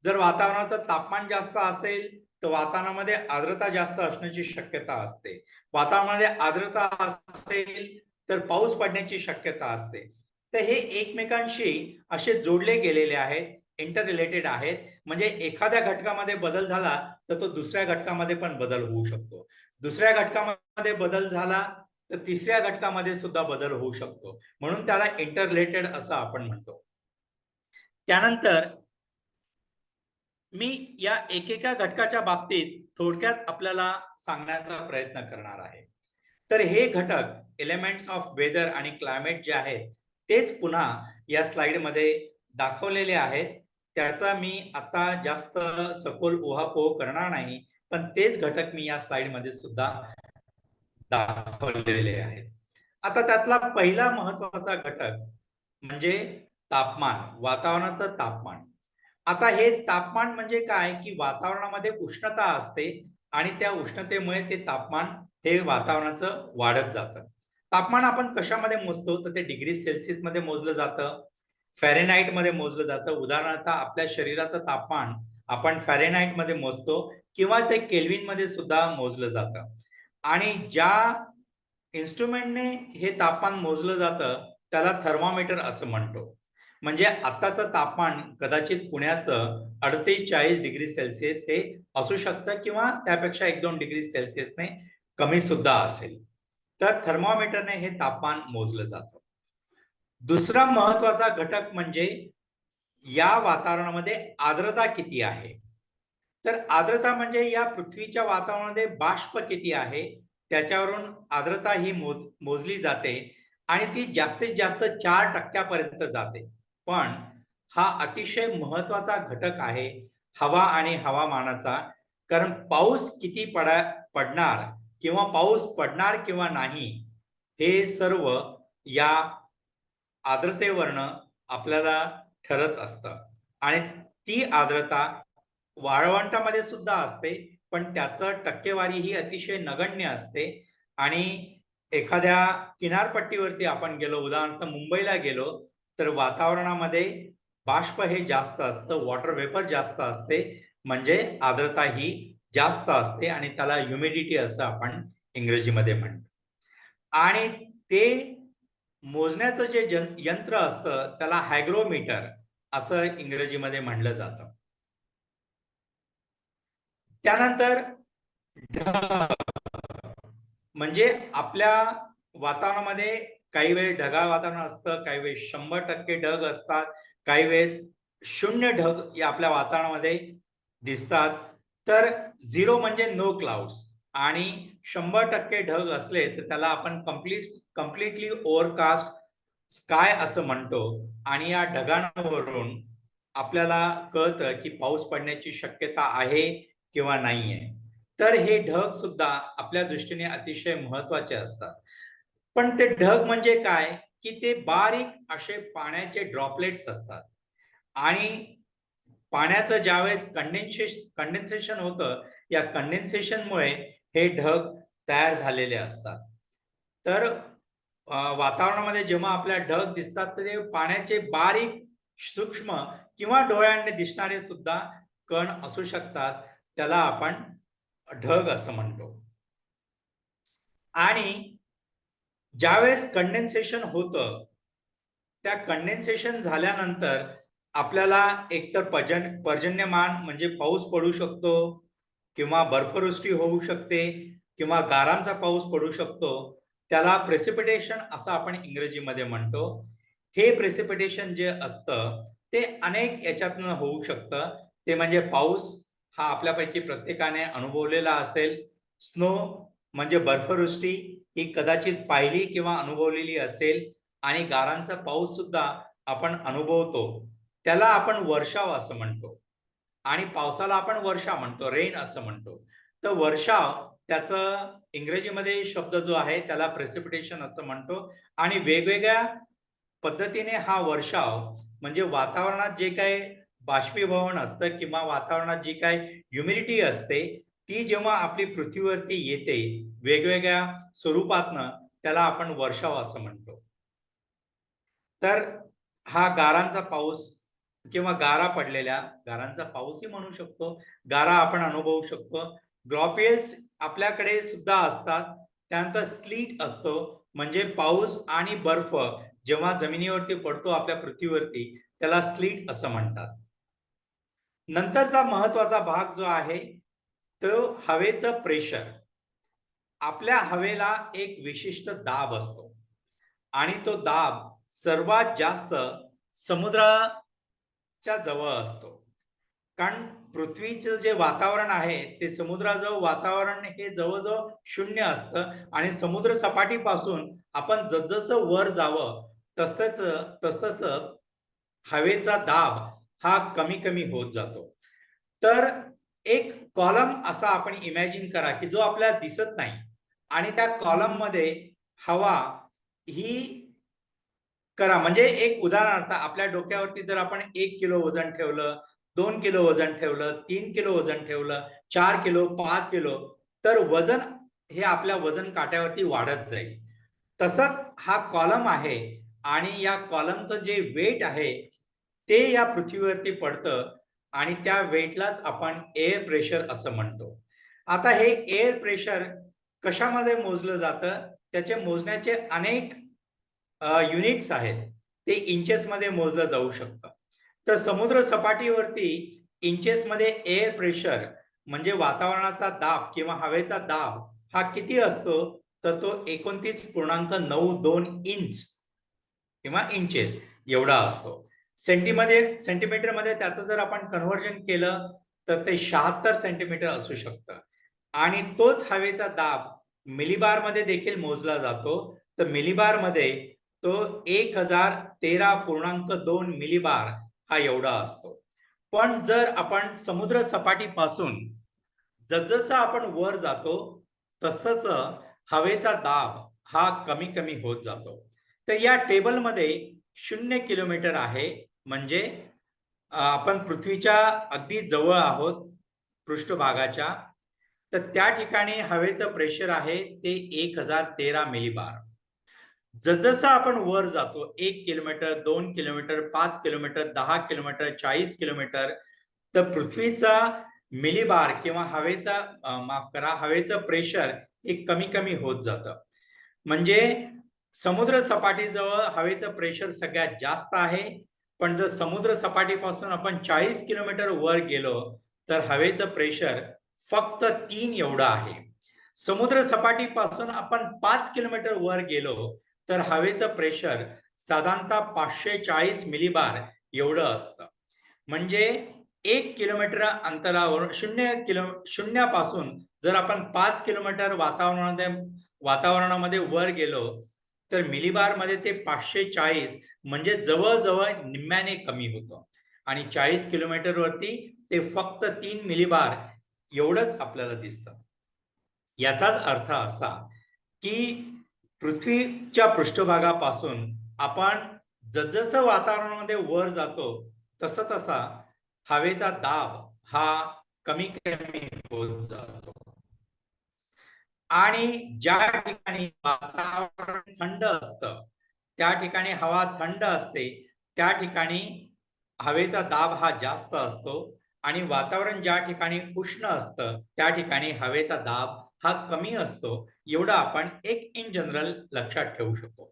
जर वातावरणाचं तापमान जास्त असेल तर वातावरणामध्ये आर्द्रता जास्त असण्याची शक्यता असते. वातावरणामध्ये आर्द्रता असेल तर पाऊस पडण्याची शक्यता असते. तर हे एकमेकांशी असे जोडले गेलेले आहेत, इंटर रिलेटेड आहेत. म्हणजे एखाद्या घटकामध्ये बदल झाला तर तो दुसऱ्या घटकामध्ये पण बदल होऊ शकतो. दुसऱ्या घटकामध्ये बदल झाला तर तिसऱ्या घटकामध्ये सुद्धा बदल होऊ शकतो. म्हणून त्याला इंटर रिलेटेड असं आपण म्हणतो. त्यानंतर मी या एकेका घटकाच्या बाबतीत थोडक्यात आपल्याला सांगण्याचा प्रयत्न करणार आहे. तर हे घटक एलिमेंट्स ऑफ वेदर आणि क्लायमेट जे आहेत तेच पुन्हा या स्लाइडमध्ये दाखवलेले आहेत. त्याचा मी आता जास्त सखोल उहापोह करणार नाही, पण तेच घटक मी या स्लाइडमध्ये सुद्धा दाखवलेले आहेत. आता त्यातला पहिला महत्वाचा घटक म्हणजे तापमान, वातावरणाचं तापमान. आता हे तापमान म्हणजे काय की वातावरणामध्ये उष्णता असते आणि त्या उष्णतेमुळे ते तापमान हे वातावरणाचं वाढत जातं. तापमान आपण कशामध्ये मोजतो तर ते डिग्री सेल्सिअस मध्ये मोजलं जातं, फॅरेनहाइट मध्ये मोजलं जातं. उदाहरणार्थ आपल्या शरीराचं तापमान आपण फॅरेनहाइट मध्ये मोजतो किंवा ते केल्विन मध्ये सुद्धा मोजलं जातं. आणि ज्या इन्स्ट्रुमेंटने हे तापमान मोजलं जातं त्याला थर्मामीटर असं म्हणतो. म्हणजे आताचं तापमान कदाचित पुण्याचं 38-40 डिग्री सेल्सिअस हे असू शकतं किंवा त्यापेक्षा 1-2 डिग्री सेल्सिअसने कमी सुद्धा असेल. तर थर्मोमीटरने हे तापमान मोजलं जातं. दुसरा महत्वाचा घटक म्हणजे या वातावरणामध्ये आर्द्रता किती आहे. तर आर्द्रता म्हणजे या पृथ्वीच्या वातावरणामध्ये बाष्प किती आहे त्याच्यावरून आर्द्रता ही मोजली जाते आणि ती जास्तीत जास्त 4% जाते. पण हा अतिशय महत्वाचा घटक आहे हवा आणि हवामानाचा, कारण पाऊस किती पडणार किंवा पाऊस पडणार किंवा नाही हे सर्व या आर्द्रतेवरनं आपल्याला ठरत असतं. आणि ती आर्द्रता वाळवंटामध्ये सुद्धा असते, पण त्याचं टक्केवारी ही अतिशय नगण्य असते. आणि एखाद्या किनारपट्टीवरती आपण गेलो, उदाहरणार्थ मुंबईला गेलो, तर वातावरणामध्ये बाष्प हे जास्त असतं, वॉटर वेपर जास्त असते, म्हणजे आर्द्रता ही जास्त असते आणि त्याला ह्युमिडिटी असं आपण इंग्रजीमध्ये म्हणतो. आणि ते मोजण्याचं जे यंत्र असतं त्याला हायग्रोमीटर असं इंग्रजीमध्ये म्हणलं जातं. त्यानंतर म्हणजे आपल्या वातावरणामध्ये काही वेळ ढगाळ वातावरण असतं, काही वेळेस 100% ढग असतात, काही वेळेस शून्य ढग या आपल्या वातावरणामध्ये दिसतात. तर 0 म्हणजे नो क्लाउड्स आणि 100% ढग असले तर त्याला आपण कम्प्लिटली ओव्हरकास्ट स्काय असं म्हणतो. आणि या ढगांवरून आपल्याला कळतं की पाऊस पडण्याची शक्यता आहे किंवा नाहीये. तर हे ढग सुद्धा आपल्या दृष्टीने अतिशय महत्वाचे असतात. पण ते ढग म्हणजे काय, की ते बारीक असे पाण्याचे ड्रॉपलेट्स असतात आणि पाण्याचं ज्यावेळेस कंडेन्सेशन होतं, या कंडेन्सेशनमुळे हे ढग तयार झालेले असतात. तर वातावरणामध्ये जेव्हा आपल्या ढग दिसतात तर ते पाण्याचे बारीक सूक्ष्म किंवा डोळ्यांनी दिसणारे सुद्धा कण असू शकतात. त्याला आपण ढग असं म्हणतो. आणि ज्यावेळेस कंडेन्सेशन होतं, त्या कंडेन्सेशन झाल्यानंतर आपल्याला एकतर पर्जन्यमान म्हणजे पाऊस पडू शकतो किंवा बर्फवृष्टी होऊ शकते किंवा गारांचा पाऊस पडू शकतो. त्याला प्रेसिपिटेशन असं आपण इंग्रजीमध्ये म्हणतो. हे प्रेसिपिटेशन जे असतं ते अनेक याच्यातनं होऊ शकतं. ते म्हणजे पाऊस हा आपल्यापैकी प्रत्येकाने अनुभवलेला असेल. स्नो म्हणजे बर्फवृष्टी ही कदाचित पाहिली किंवा अनुभवलेली असेल. आणि गारांचा पाऊस सुद्धा आपण अनुभवतो. त्याला आपण वर्षाव असं म्हणतो आणि पावसाला आपण वर्षा म्हणतो, रेन असं म्हणतो. तर वर्षाव त्याचं इंग्रजीमध्ये शब्द जो आहे त्याला प्रेसिपिटेशन असं म्हणतो. आणि वेगवेगळ्या पद्धतीने हा वर्षाव म्हणजे वातावरणात जे काही बाष्पीभवन असतं किंवा वातावरणात जी काही ह्युमिडिटी असते ती जेव्हा आपली पृथ्वीवरती येते वेगवेगळ्या स्वरूपातनं, त्याला आपण वर्षाव असं म्हणतो. तर हा गारांचा पाऊस किंवा गारांचा पाऊसही म्हणू शकतो. गारा आपण अनुभवू शकतो. ग्लॉपियल्स आपल्याकडे सुद्धा असतात. त्यानंतर स्लीट असतो म्हणजे पाऊस आणि बर्फ जेव्हा जमिनीवरती पडतो आपल्या पृथ्वीवरती त्याला स्लीट असं म्हणतात. नंतरचा महत्वाचा भाग जो आहे तो हवेचं प्रेशर. आपल्या हवेला एक विशिष्ट दाब असतो आणि तो दाब सर्वात जास्त समुद्राच्या जवळ असतो. कारण पृथ्वीचं जे वातावरण आहे ते समुद्राजवळ वातावरण हे जवळजवळ शून्य असतं आणि समुद्र सपाटीपासून आपण जसजसं वर जावं तसतसं हवेचा दाब हा कमी कमी होत जातो. तर एक कॉलम असा आपण इमॅजिन करा की जो आपल्याला दिसत नाही आणि त्या कॉलम मध्ये हवा ही करा. म्हणजे एक उदाहरणार्थ आपल्या डोक्यावरती जर आपण 1 किलो वजन ठेवलं, 2 किलो वजन ठेवलं, 3 किलो वजन ठेवलं, 4 किलो, 5 किलो, तर वजन हे आपल्या वजन काट्यावरती वाढत जाईल. तसंच हा कॉलम आहे आणि या कॉलमचं जे वेट आहे ते या पृथ्वीवरती पडतं आणि त्या वेटलाच आपण एअर प्रेशर असं म्हणतो. आता हे एअर प्रेशर कशामध्ये मोजलं जातं? त्याचे मोजण्याचे अनेक युनिट्स आहेत. ते इंचेस मध्ये मोजलं जाऊ शकतं. तर समुद्र सपाटीवरती इंचेस मध्ये एअर प्रेशर म्हणजे वातावरणाचा दाब किंवा हवेचा दाब हा किती असतो तर तो 29.92 इंच किंवा इंचेस एवढा असतो. सेंटीमीटर मध्ये त्याचं जर आपण कन्व्हर्जन केलं तर ते 76 सेंटीमीटर असू शकतं. आणि तोच हवेचा दाब मिलीबार मध्ये देखील मोजला जातो. तर मिलीबार मध्ये तो 1013.2 मिलीबार हा एवढा असतो. पण जर आपण समुद्र सपाटीपासून जसजसं आपण वर जातो तसतस हवेचा दाब हा कमी कमी होत जातो. तर या टेबलमध्ये 0 किलोमीटर आहे, म्हणजे आपण पृथ्वीच्या अगदी जवळ आहोत पृष्ठभागाच्या. तर त्या ठिकाणी हवेचं प्रेशर आहे ते 1013 मिलीबार. जसजसं आपण वर जातो 1 kilometre, 2 kilometre, 5 kilometre, 10 kilometre, 40 kilometre, तर पृथ्वीचा मिलीबार किंवा हवेचा माफ करा हवेचं प्रेशर हे कमी कमी होत जातं. म्हणजे समुद्र सपाटीजवळ हवेचं प्रेशर सगळ्यात जास्त आहे. पण जर समुद्र सपाटीपासून आपण 40 किलोमीटर वर गेलो तर हवेचं प्रेशर फक्त 3 एवढं आहे. समुद्र सपाटीपासून आपण 5 किलोमीटर वर गेलो तर हवेचं प्रेशर साधारणतः 540 मिलीबार एवढं असतं. म्हणजे 1 किलोमीटर अंतरावर शून्यापासून जर आपण 5 किलोमीटर वातावरणामध्ये वर गेलो तर मिलीबार मध्ये ते 540 म्हणजे जवळजवळ निम्म्याने कमी होतं. आणि 40 किलोमीटर वरती ते फक्त 3 मिलीबार एवढंच आपल्याला दिसतं. याचाच अर्थ असा की पृथ्वीच्या पृष्ठभागापासून आपण जसजसं वातावरणामध्ये वर जातो तसा तसा हवेचा दाब हा कमी कमी होत जातो. आणि ज्या ठिकाणी वातावरण थंड असतं त्या ठिकाणी हवा थंड असते, त्या ठिकाणी हवेचा दाब हा जास्त असतो. आणि वातावरण ज्या ठिकाणी उष्ण असतं त्या ठिकाणी हवेचा दाब हा कमी असतो. एवढं आपण एक इन जनरल लक्षात ठेवू शकतो.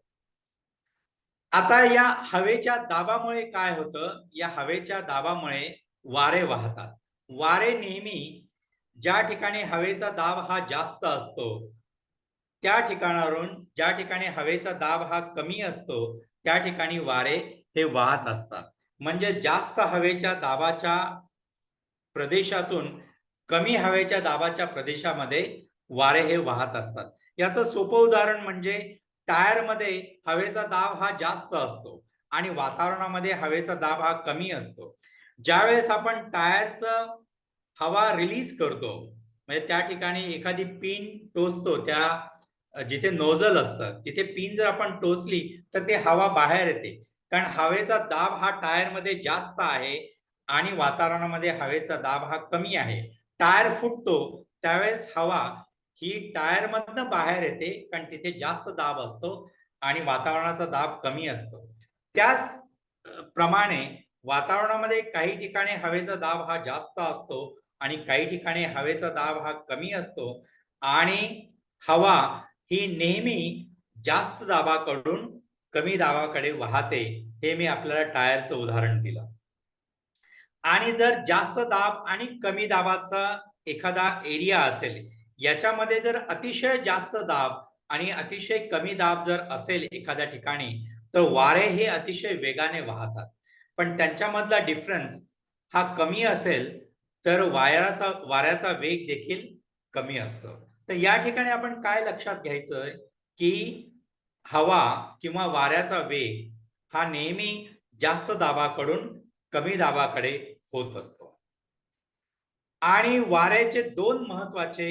आता या हवेच्या दाबामुळे काय होतं, या हवेच्या दाबामुळे वारे वाहतात. वारे नेहमी ज्या ठिकाणी हवेचा दाब हा जास्त असतो त्या ठिकाणावरून ज्या ठिकाणी हवेचा दाब हा कमी असतो त्या ठिकाणी वारे हे वाहत असतात. म्हणजे जास्त हवेच्या दाबाच्या प्रदेशातून कमी हवेच्या दाबाच्या प्रदेशामध्ये वारे हे वाहत असतात. याचं सोपं उदाहरण म्हणजे टायर मध्ये हवेचा दाब हा जास्त असतो आणि वातावरणामध्ये हवेचा दाब हा कमी असतो. ज्यावेळेस आपण टायरचं हवा रिलीज करतो म्हणजे त्या ठिकाणी एखादी पिन टोचतो, त्या जिथे नोझल असतं तिथे पिन जर आपण टोचली तर ते हवा बाहेर येते. कारण हवेचा दाब हा टायर मध्ये जास्त आहे आणि वातावरणामध्ये हवेचा दाब हा कमी आहे. टायर फुटतो त्यावेळेस हवा ही टायर मधनं बाहेर येते कारण तिथे जास्त दाब असतो आणि वातावरणाचा दाब कमी असतो. त्याच प्रमाणे वातावरणामध्ये काही ठिकाणी हवेचा दाब हा जास्त असतो आणि काही ठिकाणी हवेचा दाब हा कमी असतो. आणि हवा ही नेहमी जास्त दाबाकडून कमी दाबाकडे वाहते. हे मी आपल्याला टायरचं उदाहरण दिलं. आणि जर जास्त दाब आणि कमी दाबाचा एखादा एरिया असेल, याच्यामध्ये जर अतिशय जास्त दाब आणि अतिशय कमी दाब जर असेल एखाद्या ठिकाणी तर वारे हे अतिशय वेगाने वाहतात. पण त्यांच्यामधला डिफरन्स हा कमी असेल तर वाऱ्याचा वेग देखील कमी असतो. तर या ठिकाणी आपण काय लक्षात घ्यायचंय की हवा किंवा वाऱ्याचा वेग हा नेहमी जास्त दाबाकडून कमी दाबाकडे होत असतो. आणि वाऱ्याचे दोन महत्वाचे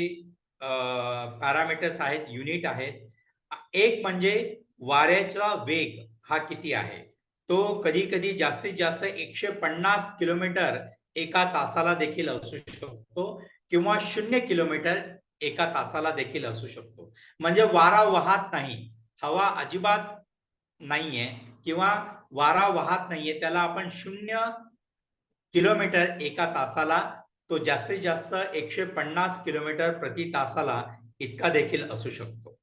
पॅरामीटर्स आहेत, युनिट आहेत. एक म्हणजे वाऱ्याचा वेग हा किती आहे. तो कधी कधी जास्तीत जास्त 150 किलोमीटर एका तासाला देखील असू शकतो किंवा 0 किलोमीटर एका तासाला देखील असू शकतो. म्हणजे वारा वाहत नाही, हवा अजिबात नाहीये किंवा वारा वाहत नाहीये, त्याला आपण 0 किलोमीटर एका तासाला, तो जास्तीत जास्त 150 किलोमीटर प्रति तासाला इतका देखील असू शकतो.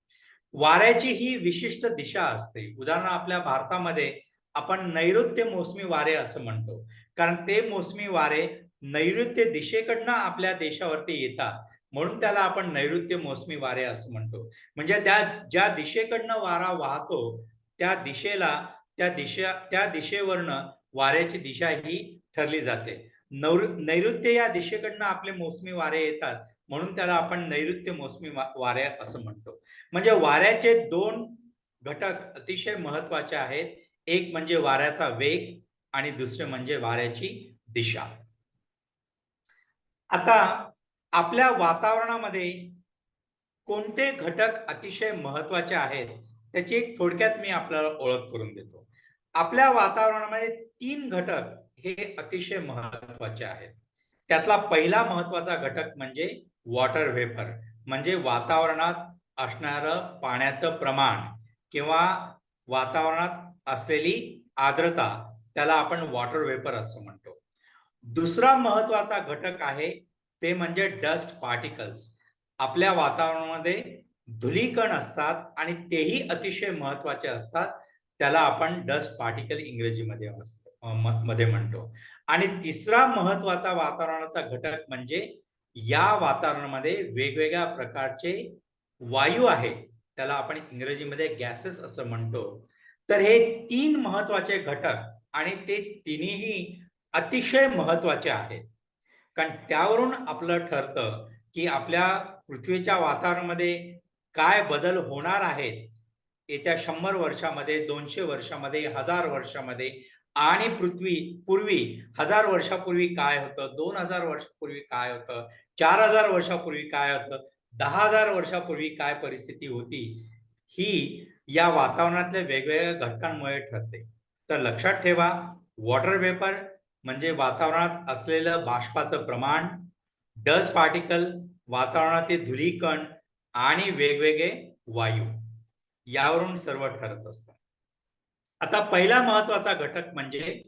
वाऱ्याची ही विशिष्ट दिशा असते. उदाहरण आपल्या भारतामध्ये आपण नैऋत्य मोसमी वारे असं म्हणतो, कारण ते मोसमी वारे नैऋत्य दिशेकडनं आपल्या देशावरती येतात. म्हणून त्याला आपण नैऋत्य मोसमी वारे असं म्हणतो. म्हणजे ज्या दिशेकडनं वारा वाहतो त्या दिशेवरनं वाऱ्याची दिशा ही ठरली जाते. नैऋत्य या दिशेकडनं आपले मोसमी वारे येतात, म्हणून त्याला आपण नैऋत्य मोसमी वारे असं म्हणतो. म्हणजे वाऱ्याचे 2 घटक अतिशय महत्वाचे आहेत. एक म्हणजे वाऱ्याचा वेग आणि दुसरे म्हणजे वाऱ्याची दिशा. आता आपल्या वातावरणामध्ये कोणते घटक अतिशय महत्वाचे आहेत त्याची एक थोडक्यात मी आपल्याला ओळख करून देतो. आपल्या वातावरणामध्ये 3 घटक हे अतिशय महत्वाचे आहेत. त्यातला पहिला महत्वाचा घटक म्हणजे वॉटर व्हेपर, म्हणजे वातावरणात असणारं पाण्याचं प्रमाण किंवा वातावरणात असलेली आर्द्रता, त्याला आपण वॉटर व्हेपर असं म्हणतो. दुसरा महत्वाचा घटक आहे ते म्हणजे डस्ट पार्टिकल्स. आपल्या वातावरणामध्ये धुलीकण असतात आणि तेही अतिशय महत्वाचे असतात. त्याला आपण डस्ट पार्टिकल इंग्रजीमध्ये मध्ये म्हणतो. आणि तिसरा महत्वाचा वातावरणाचा घटक म्हणजे या वातावरणामध्ये वेगवेगळ्या प्रकारचे वायू आहेत, त्याला आपण इंग्रजीमध्ये गॅसेस असं म्हणतो. तर हे 3 महत्वाचे घटक आणि ते तिन्ही अतिशय महत्वाचे आहेत. कारण त्यावरून आपलं ठरतं की आपल्या पृथ्वीच्या वातावरणामध्ये काय बदल होणार आहेत येत्या 100 वर्षामध्ये, 200 वर्षामध्ये, 1000 वर्षामध्ये, आणि पृथ्वी पूर्वी 1000 वर्षापूर्वी काय होतं, 2000 वर्षापूर्वी काय होतं, 4000 वर्षापूर्वी काय होतं, 10,000 वर्षापूर्वी काय परिस्थिती होती, ही या वातावरणातल्या वेगवेगळ्या घटकांमुळे ठरते. तर लक्षात ठेवा, वॉटर वेपर म्हणजे वातावरणात असलेलं बाष्पाचं प्रमाण, डस्ट पार्टिकल वातावरणातील धुलीकण आणि वेगवेगळे वायू, यावरून सर्व ठरत असतं. आता पहिला महत्वाचा घटक म्हणजे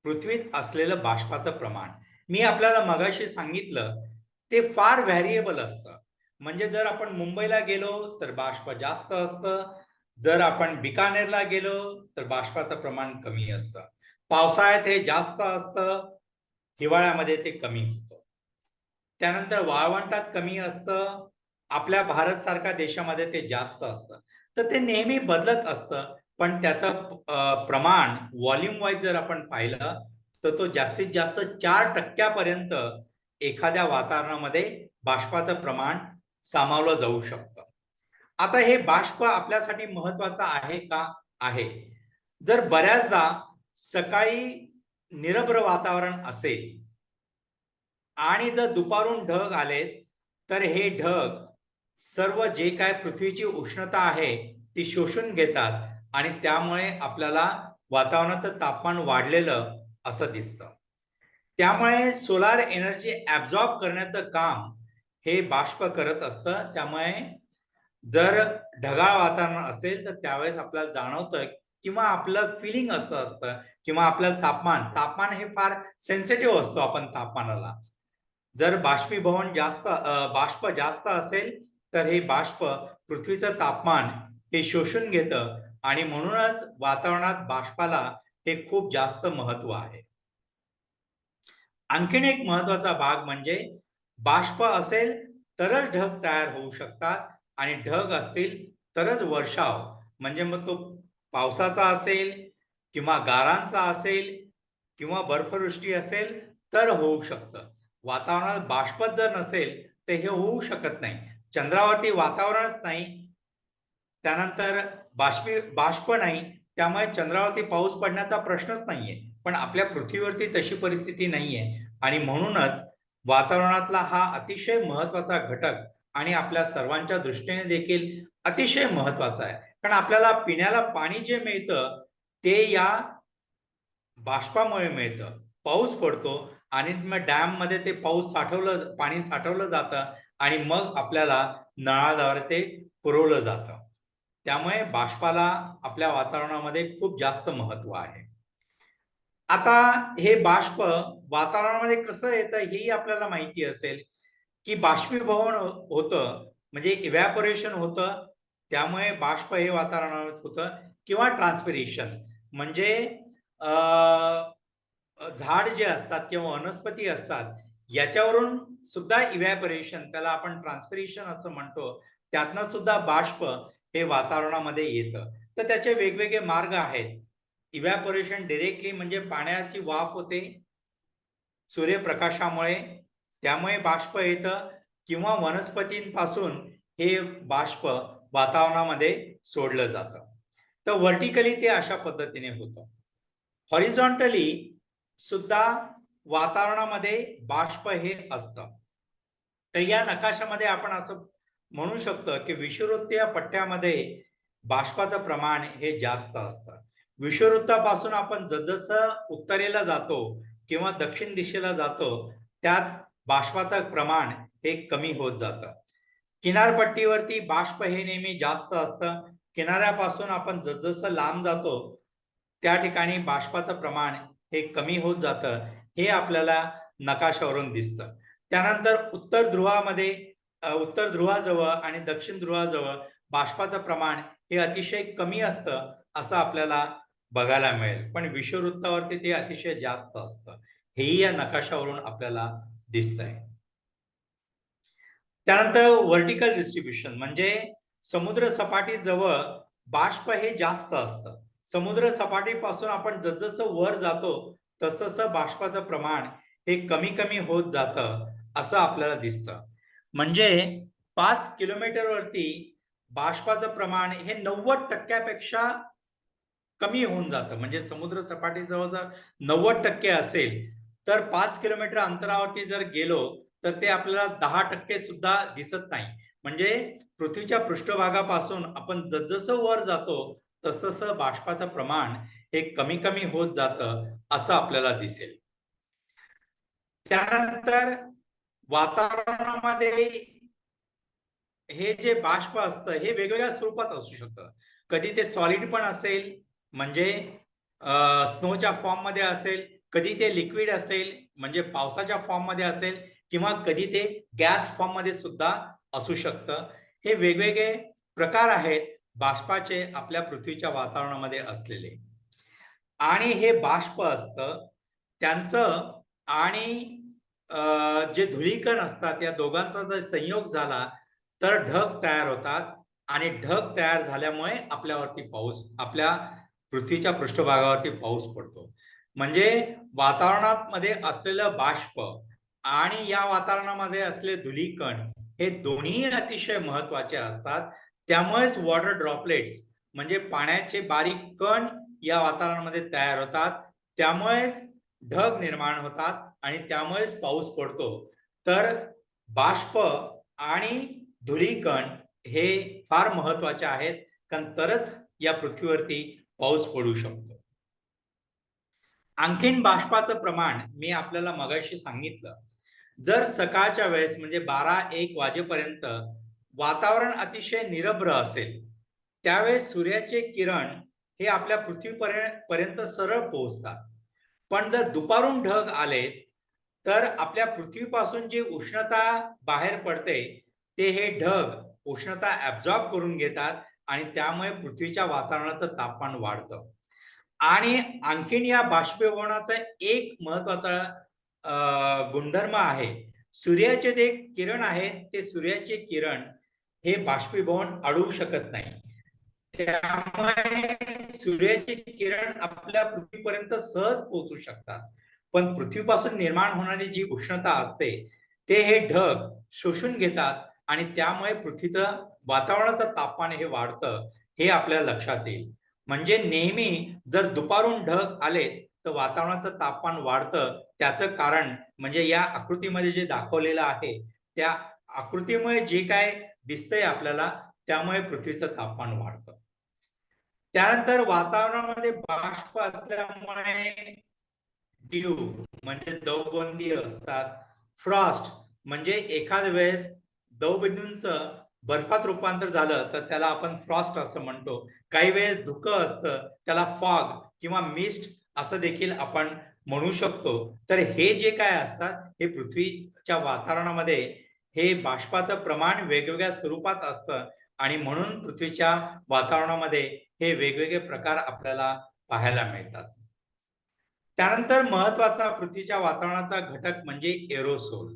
पृथ्वीत असलेलं बाष्पाचं प्रमाण. मी आपल्याला मगाशी सांगितलं ते फार व्हॅरिएबल असतं. म्हणजे जर आपण मुंबईला गेलो तर बाष्प जास्त असतं, जर आपण बिकानेरला गेलो तर बाष्पाचं प्रमाण कमी असतं. पावसाळ्यात हे जास्त असतं, हिवाळ्यामध्ये ते कमी होतं. त्यानंतर वाळवंटात कमी असतं, आपल्या भारत सारख्या देशामध्ये ते जास्त असतं. तर ते नेहमी बदलत असतं, पण त्याचं प्रमाण व्हॉल्यूम वाईज जर आपण पाहिलं तर तो जास्तीत जास्त 4% एखाद्या वातावरणामध्ये बाष्पाचं प्रमाण सामावलं जाऊ शकतं. आता हे बाष्प आपल्यासाठी महत्वाचं आहे का? आहे. जर बऱ्याचदा सकाळी निरभ्र वातावरण असेल आणि जर दुपारून ढग आले तर हे ढग सर्व जे काय पृथ्वीची उष्णता आहे ती शोषून घेतात आणि त्यामुळे आपल्याला वातावरणाचं तापमान वाढलेलं असं दिसतं. त्यामुळे सोलार एनर्जी ऍब्झॉर्ब करण्याचं काम हे बाष्प करत असतं. त्यामुळे जर ढगाळ वातावरण असेल तर त्यावेळेस आपल्याला जाणवतं किंवा आपलं फिलिंग असं असतं किंवा आपलं तापमान हे फार सेन्सिटिव्ह असतो आपण तापमानाला. जर बाष्प जास्त असेल तर हे बाष्प पृथ्वीचं तापमान हे शोषून घेतं आणि म्हणूनच वातावरणात बाष्पाला हे खूप जास्त महत्व आहे. आणखीन एक महत्वाचा भाग म्हणजे बाष्प असेल तरच ढग तयार होऊ शकतात आणि ढग असतील तरच वर्षाव, म्हणजे मग तो पावसाचा असेल किंवा गारांचा असेल किंवा बर्फवृष्टी असेल तर होऊ शकतं. वातावरणात बाष्पच जर नसेल तर हे होऊ शकत नाही. चंद्रावरती वातावरणच नाही, त्यानंतर बाष्प नाही, त्यामुळे चंद्रावरती पाऊस पडण्याचा प्रश्नच नाहीये. पण आपल्या पृथ्वीवरती तशी परिस्थिती नाहीये आणि म्हणूनच वातावरणातला हा अतिशय महत्वाचा घटक आणि आपल्या सर्वांच्या दृष्टीने देखील अतिशय महत्वाचा आहे. कारण आपल्याला पिण्याला पाणी जे मिळतं ते या बाष्पामुळे मिळतं. पाऊस पडतो आणि मग डॅम मध्ये ते पाणी साठवलं जातं आणि मग आपल्याला नळाद्वारे ते पुरवलं जातं. त्यामुळे बाष्पाला आपल्या वातावरणामध्ये खूप जास्त महत्व आहे. आता हे बाष्प वातावरणामध्ये कसं येतं हेही आपल्याला माहिती असेल की बाष्पीभवन होतं म्हणजे इव्हॅपोरेशन होतं, त्यामुळे बाष्प हे वातावरणात होतं, किंवा ट्रान्सपिरेशन म्हणजे झाड जे असतात किंवा वनस्पती असतात याच्यावरून सुद्धा इव्हॅपोरेशन, त्याला आपण ट्रान्सपिरेशन असं म्हणतो, त्यातनं सुद्धा बाष्प हे वातावरणामध्ये येतं. तर त्याचे वेगवेगळे मार्ग आहेत. इव्हॅपोरेशन डायरेक्टली म्हणजे पाण्याची वाफ होते सूर्यप्रकाशामुळे, त्यामुळे बाष्प येतं, किंवा वनस्पतींपासून हे बाष्प वातावरणामध्ये सोडलं जातं. तर व्हर्टिकली ते अशा पद्धतीने होतं. हॉरिझॉन्टली सुद्धा वातावरणामध्ये बाष्प हे असतं. तर या नकाशामध्ये आपण असं म्हणू शकतो की विषुववृत्तीय पट्ट्यामध्ये बाष्पाचं प्रमाण हे जास्त असतं. विषुववृत्तापासून आपण जसजसं उत्तरेला जातो किंवा दक्षिण दिशेला जातो, त्यात बाष्पाचं प्रमाण हे कमी होत जातं. किनारपट्टीवरती बाष्प हे नेहमी जास्त असतं. किनाऱ्यापासून आपण जसजसं लांब जातो, त्या ठिकाणी बाष्पाचं प्रमाण हे कमी होत जातं. हे आपल्याला नकाशावरून दिसतं. त्यानंतर उत्तर ध्रुवाजवळ आणि दक्षिण ध्रुवाजवळ बाष्पाचं प्रमाण हे अतिशय कमी असतं, असं आपल्याला बघायला मिळेल. पण विषुववृत्तावरती ते अतिशय जास्त असतं. हेही या नकाशावरून आपल्याला दिसतंय. त्यानंतर व्हर्टिकल डिस्ट्रीब्युशन म्हणजे समुद्र सपाटीजवळ बाष्प हे जास्त असतं. समुद्र सपाटीपासून आपण जसजसं वर जातो तसतसं बाष्पाचं प्रमाण हे कमी कमी होत जातं, असं आपल्याला दिसतं. म्हणजे 5 किलोमीटरवरती बाष्पाचं प्रमाण हे 90% कमी होऊन जातं. म्हणजे समुद्र सपाटीजवळ जर 90% असेल, तर 5 किलोमीटर अंतरावरती जर गेलो तर ते आपल्याला 10% सुद्धा दिसत नाही. म्हणजे पृथ्वीच्या पृष्ठभागापासून आपण जसजसं वर जातो तसतसं बाष्पाचं प्रमाण हे कमी कमी होत जातं, असं आपल्याला दिसेल. त्यानंतर वातावरणामध्ये हे जे बाष्प असतं हे वेगवेगळ्या स्वरूपात असू शकतं. कधी ते सॉलिड पण असेल, म्हणजे स्नोच्या फॉर्म मध्ये असेल, कधी ते लिक्विड असेल म्हणजे पावसाच्या फॉर्म मध्ये असेल, किंवा कधी ते गॅस फॉर्म मध्ये सुद्धा असू शकतं. हे वेगवेगळे प्रकार आहेत बाष्पाचे आपल्या पृथ्वीच्या वातावरणामध्ये असलेले. आणि हे बाष्प असतं त्यांचं आणि जे धुळीकण असतात या दोघांचा जर संयोग झाला तर ढग तयार होतात, आणि ढग तयार झाल्यामुळे आपल्यावरती पाऊस, आपल्या पृथ्वीच्या पृष्ठभागावरती पाऊस पडतो. म्हणजे वातावरणामध्ये असलेलं बाष्प आणि या वातावरणामध्ये असलेले धुळीकण हे दोन्ही अतिशय महत्वाचे असतात. त्यामुळेच वॉटर ड्रॉपलेट्स म्हणजे पाण्याचे बारीक कण या वातावरणामध्ये तयार होतात, त्यामुळेच ढग निर्माण होतात आणि त्यामुळेच पाऊस पडतो. तर बाष्प आणि धुळीकण हे फार महत्वाचे आहेत, कारण तरच या पृथ्वीवरती पाऊस पडू शकतो. आणखीन बाष्पाचं प्रमाण मी आपल्याला मगाशी सांगितलं. जर सकाळच्या वेळेस म्हणजे 12-1 वाजेपर्यंत वातावरण अतिशय निरभ्र असेल, त्यावेळेस सूर्याचे किरण हे आपल्या पृथ्वीपर्यंत सरळ पोहोचतात. पण जर दुपारून ढग आले तर आपल्या पृथ्वीपासून जी उष्णता बाहेर पडते ते हे ढग उष्णता ऍब्झॉर्ब करून घेतात, आणि त्यामुळे पृथ्वीच्या वातावरणाचं तापमान वाढतं. आणि आणखीन या बाष्पीभवनाचा एक महत्वाचा गुणधर्म आहे. सूर्याचे जे किरण आहेत ते सूर्याचे किरण हे बाष्पीभवन अडवू शकत नाही. त्यामुळे सूर्याचे किरण आपल्या पृथ्वीपर्यंत सहज पोहोचू शकतात. पण पृथ्वीपासून निर्माण होणारी जी उष्णता असते ते हे ढग शोषून घेतात, आणि त्यामुळे पृथ्वीचं वातावरणाचं तापमान हे वाढतं, हे आपल्या लक्षात येईल. म्हणजे नेहमी जर दुपारून ढग आले तर वातावरणाचं तापमान वाढतं. त्याचं कारण म्हणजे या आकृतीमध्ये जे दाखवलेलं आहे त्या आकृतीमुळे जे काय दिसतंय आपल्याला, त्यामुळे पृथ्वीचं तापमान वाढतं. त्यानंतर वातावरणामध्ये बाष्प असल्यामुळे ड्यू म्हणजे दवबिंदू असतात. फ्रॉस्ट म्हणजे एखाद वेळेस दवबिंदूंचं बर्फात रूपांतर झालं तर त्याला आपण फ्रॉस्ट असं म्हणतो. काही वेळेस धुकं असतं, त्याला फॉग किंवा मिस्ट असं देखील आपण म्हणू शकतो. तर हे जे काय असतात हे पृथ्वीच्या वातावरणामध्ये हे बाष्पाचं प्रमाण वेगवेगळ्या स्वरूपात असतं, आणि म्हणून पृथ्वीच्या वातावरणामध्ये हे वेगवेगळे प्रकार आपल्याला पाहायला मिळतात. त्यानंतर महत्वाचा पृथ्वीच्या वातावरणाचा घटक म्हणजे एरोसोल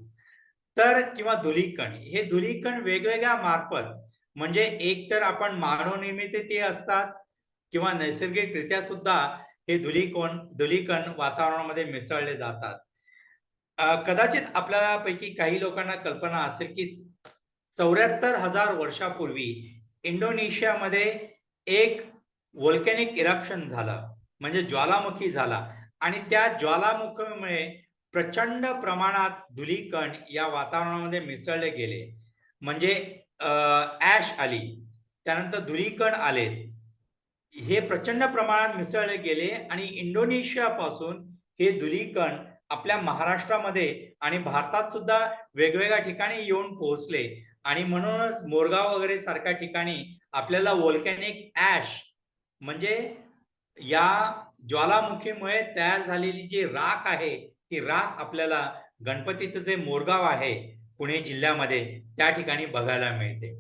तर किंवा धुलीकण. हे धुलीकण वेगवेगळ्या मार्फत म्हणजे एक तर आपण मानवनिर्मित ते असतात किंवा नैसर्गिकरित्या सुद्धा हे धुलीकण वातावरणामध्ये मिसळले जातात. कदाचित आपल्यापैकी काही लोकांना कल्पना असेल की 74,000 वर्षापूर्वी इंडोनेशियामध्ये एक व्होल्कॅनिक इरप्शन झालं म्हणजे ज्वालामुखी झाला आणि त्या ज्वालामुखीमुळे प्रचंड प्रमाणात धुलीकण या वातावरणामध्ये मिसळले गेले म्हणजे ऍश आली, त्यानंतर धुलीकण आले, हे प्रचंड प्रमाणात मिसळले गेले आणि इंडोनेशिया पासून हे धुलीकण आपल्या महाराष्ट्रामध्ये आणि भारतात सुद्धा वेगवेगळ्या ठिकाणी येऊन पोहोचले आणि म्हणूनच मोरगाव वगैरे सारख्या ठिकाणी आपल्याला व्होल्कॅनिक ऍश म्हणजे या ज्वालामुखीमुळे तयार झालेली जी राख आहे ती राख आपल्याला गणपतीचं जे मोरगाव आहे पुणे जिल्ह्यामध्ये त्या ठिकाणी बघायला मिळते.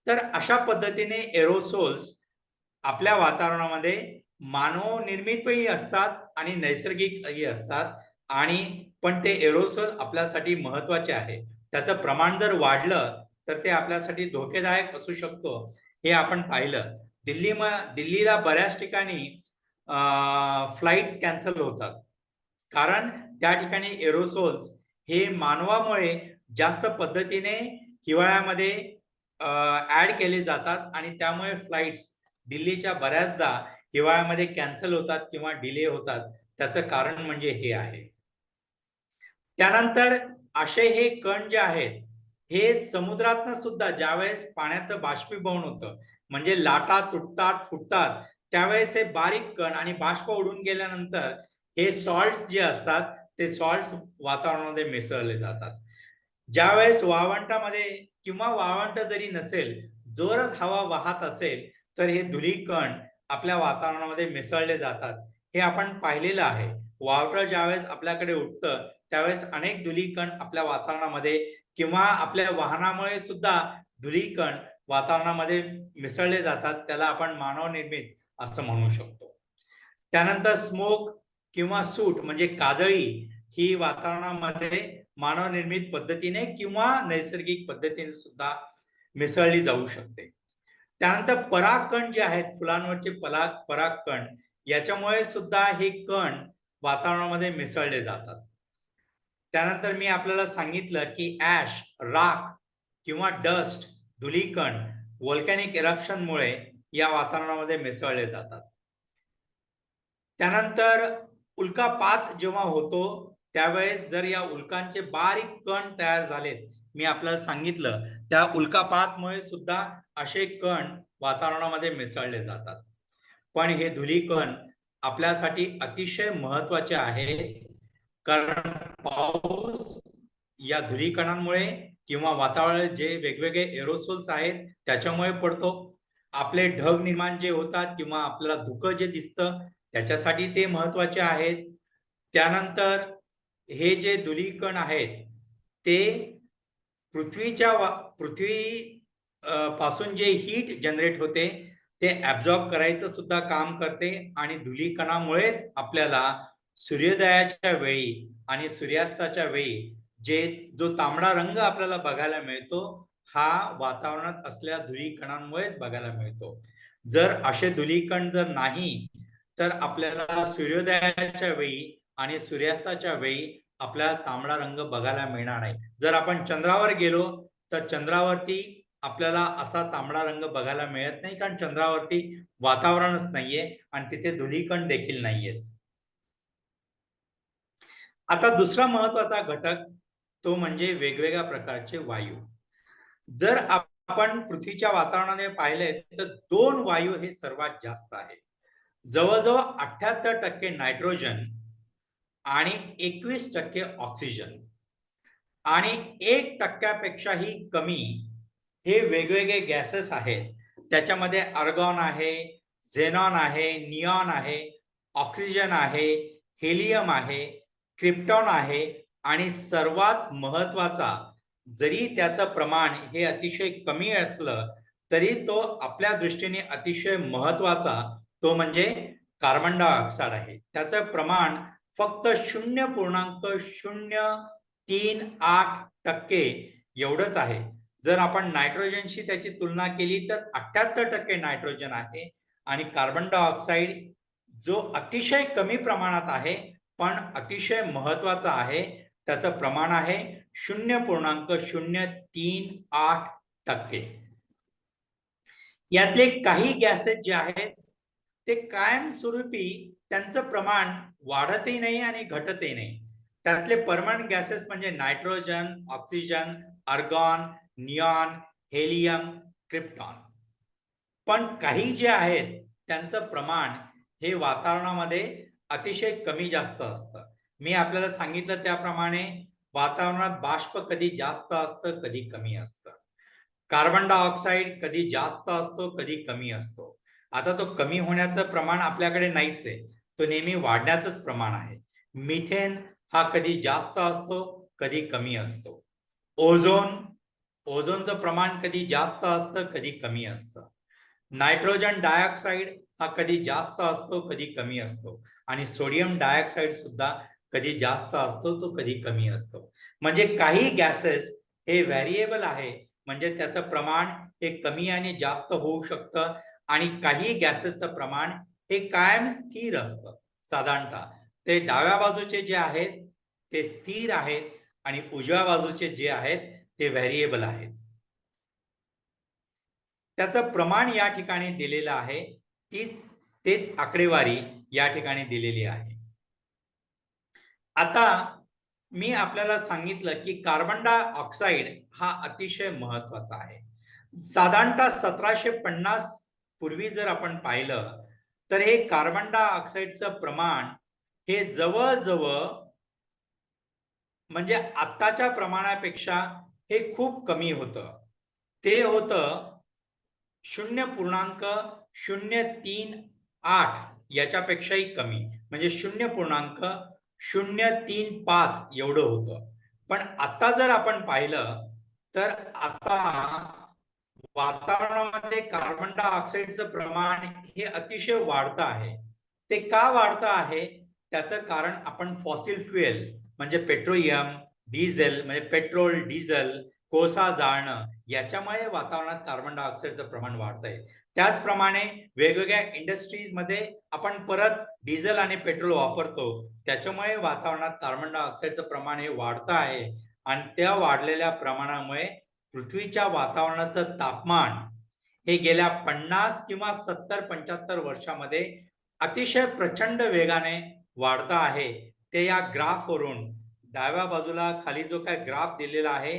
तर अशा पद्धतीने एरोसोल्स आपल्या वातावरणामध्ये मानव निर्मितही असतात आणि नैसर्गिकही असतात आणि पण ते एरोसोल आपल्यासाठी महत्वाचे आहे. त्याचं प्रमाण जर वाढलं तर ते आपल्यासाठी धोकेदायक असू शकतो हे आपण पाहिलं. दिल्लीला बऱ्याच ठिकाणी फ्लाईट्स कॅन्सल होतात कारण त्या ठिकाणी एरोसोल्स हे मानवामुळे जास्त पद्धतीने हिवाळ्यामध्ये ऍड केले जातात आणि त्यामुळे फ्लाईट्स दिल्लीच्या बऱ्याचदा हिवाळ्यामध्ये कॅन्सल होतात किंवा डिले होतात. त्याचं कारण म्हणजे हे आहे. त्यानंतर असे हे कण जे आहेत हे समुद्रातनं सुद्धा ज्यावेळेस पाण्याचं बाष्पीभवन होतं म्हणजे लाटा तुटतात फुटतात त्यावेळेस हे बारीक कण आणि बाष्प उडून गेल्यानंतर हे सॉल्ट्स जे असतात ते सॉल्ट्स वातावरणामध्ये मिसळले जातात. ज्यावेळेस वाळवंटामध्ये किंवा वाळवंट जरी नसेल जोरात हवा वाहत असेल तर हे धुलीकण आपल्या वातावरणामध्ये मिसळले जातात. हे आपण पाहिलेलं आहे. वावटळ ज्यावेळेस आपल्याकडे उठतं त्यावेळेस अनेक धुलीकण आपल्या वातावरणामध्ये किंवा आपल्या वाहनामुळे सुद्धा धुलीकण वातावरणामध्ये मिसळले जातात. त्याला आपण मानवनिर्मित असं म्हणू शकतो. त्यानंतर स्मोक किंवा सूट म्हणजे काजळी ही वातावरणामध्ये मानवनिर्मित पद्धतीने किंवा नैसर्गिक पद्धतीने सुद्धा मिसळली जाऊ शकते. त्यानंतर परागकण जे आहेत फुलांवरचे परागकण याच्यामुळे सुद्धा हे कण वातावरणामध्ये मिसळले जातात. त्यानंतर मी आपल्याला सांगितलं की ऍश राख किंवा डस्ट धुलीकण व्होल्कॅनिक इरप्शनमुळे या वातावरणामध्ये मिसळले जातात. त्यानंतर उल्कापात जेव्हा होतो त्यावेळेस जर या उल्कांचे बारीक कण तयार झालेत मी आपल्याला सांगितलं त्या उल्कापातमुळे सुद्धा असे कण वातावरणामध्ये मिसळले जातात. पण हे धुलीकण आपल्यासाठी अतिशय महत्वाचे आहे कारण पाऊस या धुलीकणांमुळे किंवा वातावरण जे वेगवेगळे एरोसोल्स आहेत त्याच्यामुळे पडतो. आपले ढग निर्माण जे होतात किंवा आपल्याला धुकं जे दिसतं त्याच्यासाठी ते महत्वाचे आहेत. त्यानंतर हे जे धुलीकण आहेत ते पृथ्वी पासून जे हीट जनरेट होते ते ऍब्झॉर्ब करायचं सुद्धा काम करते आणि धुलीकणामुळेच आपल्याला सूर्योदयाच्या वेळी आणि सूर्यास्ताच्या वेळी जो तांबडा रंग आपल्याला बघायला मिळतो हा वातावरणात असलेल्या धुलीकणांमुळेच बघायला मिळतो. जर असे धुलीकण जर नाही तर आपल्याला सूर्योदयाच्या वेळी आणि सूर्यास्ताच्या वेळी आपल्याला तांबडा रंग बघायला मिळणार नाही. जर आपण चंद्रावर गेलो तर चंद्रावरती आपल्याला असा तांबडा रंग बघायला मिळत नाही कारण चंद्रावरती वातावरणच नाहीये आणि तिथे धुलीकण देखील नाहीयेत. आता दुसरा महत्वाचा घटक तो म्हणजे वेगवेगळ्या प्रकारचे वायू. जर आपण पृथ्वीच्या वातावरणाने पाहिले तर 2 वायू हे सर्वात जास्त आहे. जवळजवळ 78% नायट्रोजन आणि 21% ऑक्सिजन आणि 1% कमी हे वेगवेगळे गॅसेस आहेत. त्याच्यामध्ये आर्गॉन आहे, झेनॉन आहे, निऑन आहे, ऑक्सिजन आहे, हेलियम आहे, क्रिप्टॉन आहे आणि सर्वात महत्वाचा जरी त्याचं प्रमाण हे अतिशय कमी असलं तरी तो आपल्या दृष्टीने अतिशय महत्वाचा तो म्हणजे कार्बन डायऑक्साइड आहे. त्याचं प्रमाण फक्त 0.038% एवढंच आहे. जर आपण नायट्रोजनशी त्याची तुलना केली तर 78% नायट्रोजन आहे आणि कार्बन डायऑक्साईड जो अतिशय कमी प्रमाणात आहे पण अतिशय महत्वाचा आहे, त्याचं प्रमाण आहे 0.038%. यातले काही गॅसेस जे आहेत ते कायमस्वरूपी त्यांचं प्रमाण वाढतही नाही आणि घटतही नाही. त्यातले परमनंट गॅसेस म्हणजे nitrogen, oxygen, argon, neon, helium, krypton. पण काही जे आहेत त्यांचं प्रमाण हे वातावरणामध्ये अतिशय कमी जास्त असतं. मी आपल्याला सांगितलं त्याप्रमाणे वातावरणात बाष्प कधी जास्त असतं, कधी कमी असतं. कार्बन डायऑक्साईड कधी जास्त असतो, कधी कमी असतो. आता तो कमी होण्याचं प्रमाण आपल्याकडे नाहीच आहे, तो नेहमी वाढण्याचंच प्रमाण आहे. मिथेन हा कधी जास्त असतो, कधी कमी असतो. ओझोनचं प्रमाण कधी जास्त असतं, कधी कमी असतं. नायट्रोजन डायऑक्साईड हा कधी जास्त असतो, कधी कमी असतो. आणि सोडियम डायऑक्साईड सुद्धा कधी जास्त असतो, तो कधी कमी असतो. म्हणजे काही गॅसेस हे व्हेरिएबल आहे, म्हणजे त्याचं प्रमाण हे कमी आणि जास्त होऊ शकतं. आणि काही गॅसेसचं प्रमाण हे कायम स्थिर असतं. साधारणतः ते डाव्या बाजूचे जे आहेत ते स्थिर आहेत आणि उजव्या बाजूचे जे आहेत ते व्हेरिएबल आहेत. त्याचं प्रमाण या ठिकाणी दिलेलं आहे, तेच आकडेवारी या ठिकाणी दिलेली आहे. आता मी आपल्याला सांगितलं की कार्बन डायऑक्साईड हा अतिशय महत्वाचा आहे. साधारणतः 1750 पूर्वी जर आपण पाहिलं तर हे कार्बन डायऑक्साईडचं प्रमाण हे जवळजवळ म्हणजे आत्ताच्या प्रमाणापेक्षा हे खूप कमी होतं. ते होतं 0.038 याच्यापेक्षाही कमी, म्हणजे 0.035 एवढं होतं. पण आता जर आपण पाहिलं तर आता वातावरणामध्ये कार्बन डायऑक्साईडचं प्रमाण हे अतिशय वाढतं आहे. ते का वाढतं आहे त्याचं कारण आपण फॉसिल फ्युएल म्हणजे पेट्रोलियम, डिझेल म्हणजे पेट्रोल, डिझेल, कोळसा जाळणं याच्यामुळे वातावरणात कार्बन डायऑक्साईडचं प्रमाण वाढतंय. त्याचप्रमाणे वेगवेगळ्या इंडस्ट्रीजमध्ये आपण परत डिझेल आणि पेट्रोल वापरतो, त्याच्यामुळे वातावरणात कार्बन डायऑक्साईडचं प्रमाण हे वाढतं आहे. आणि त्या वाढलेल्या प्रमाणामुळे पृथ्वीच्या वातावरणाचं तापमान हे गेल्या 50 किंवा 70-75 वर्षामध्ये अतिशय प्रचंड वेगाने वाढतं आहे. ते या ग्राफवरून डाव्या बाजूला खाली जो काय ग्राफ दिलेला आहे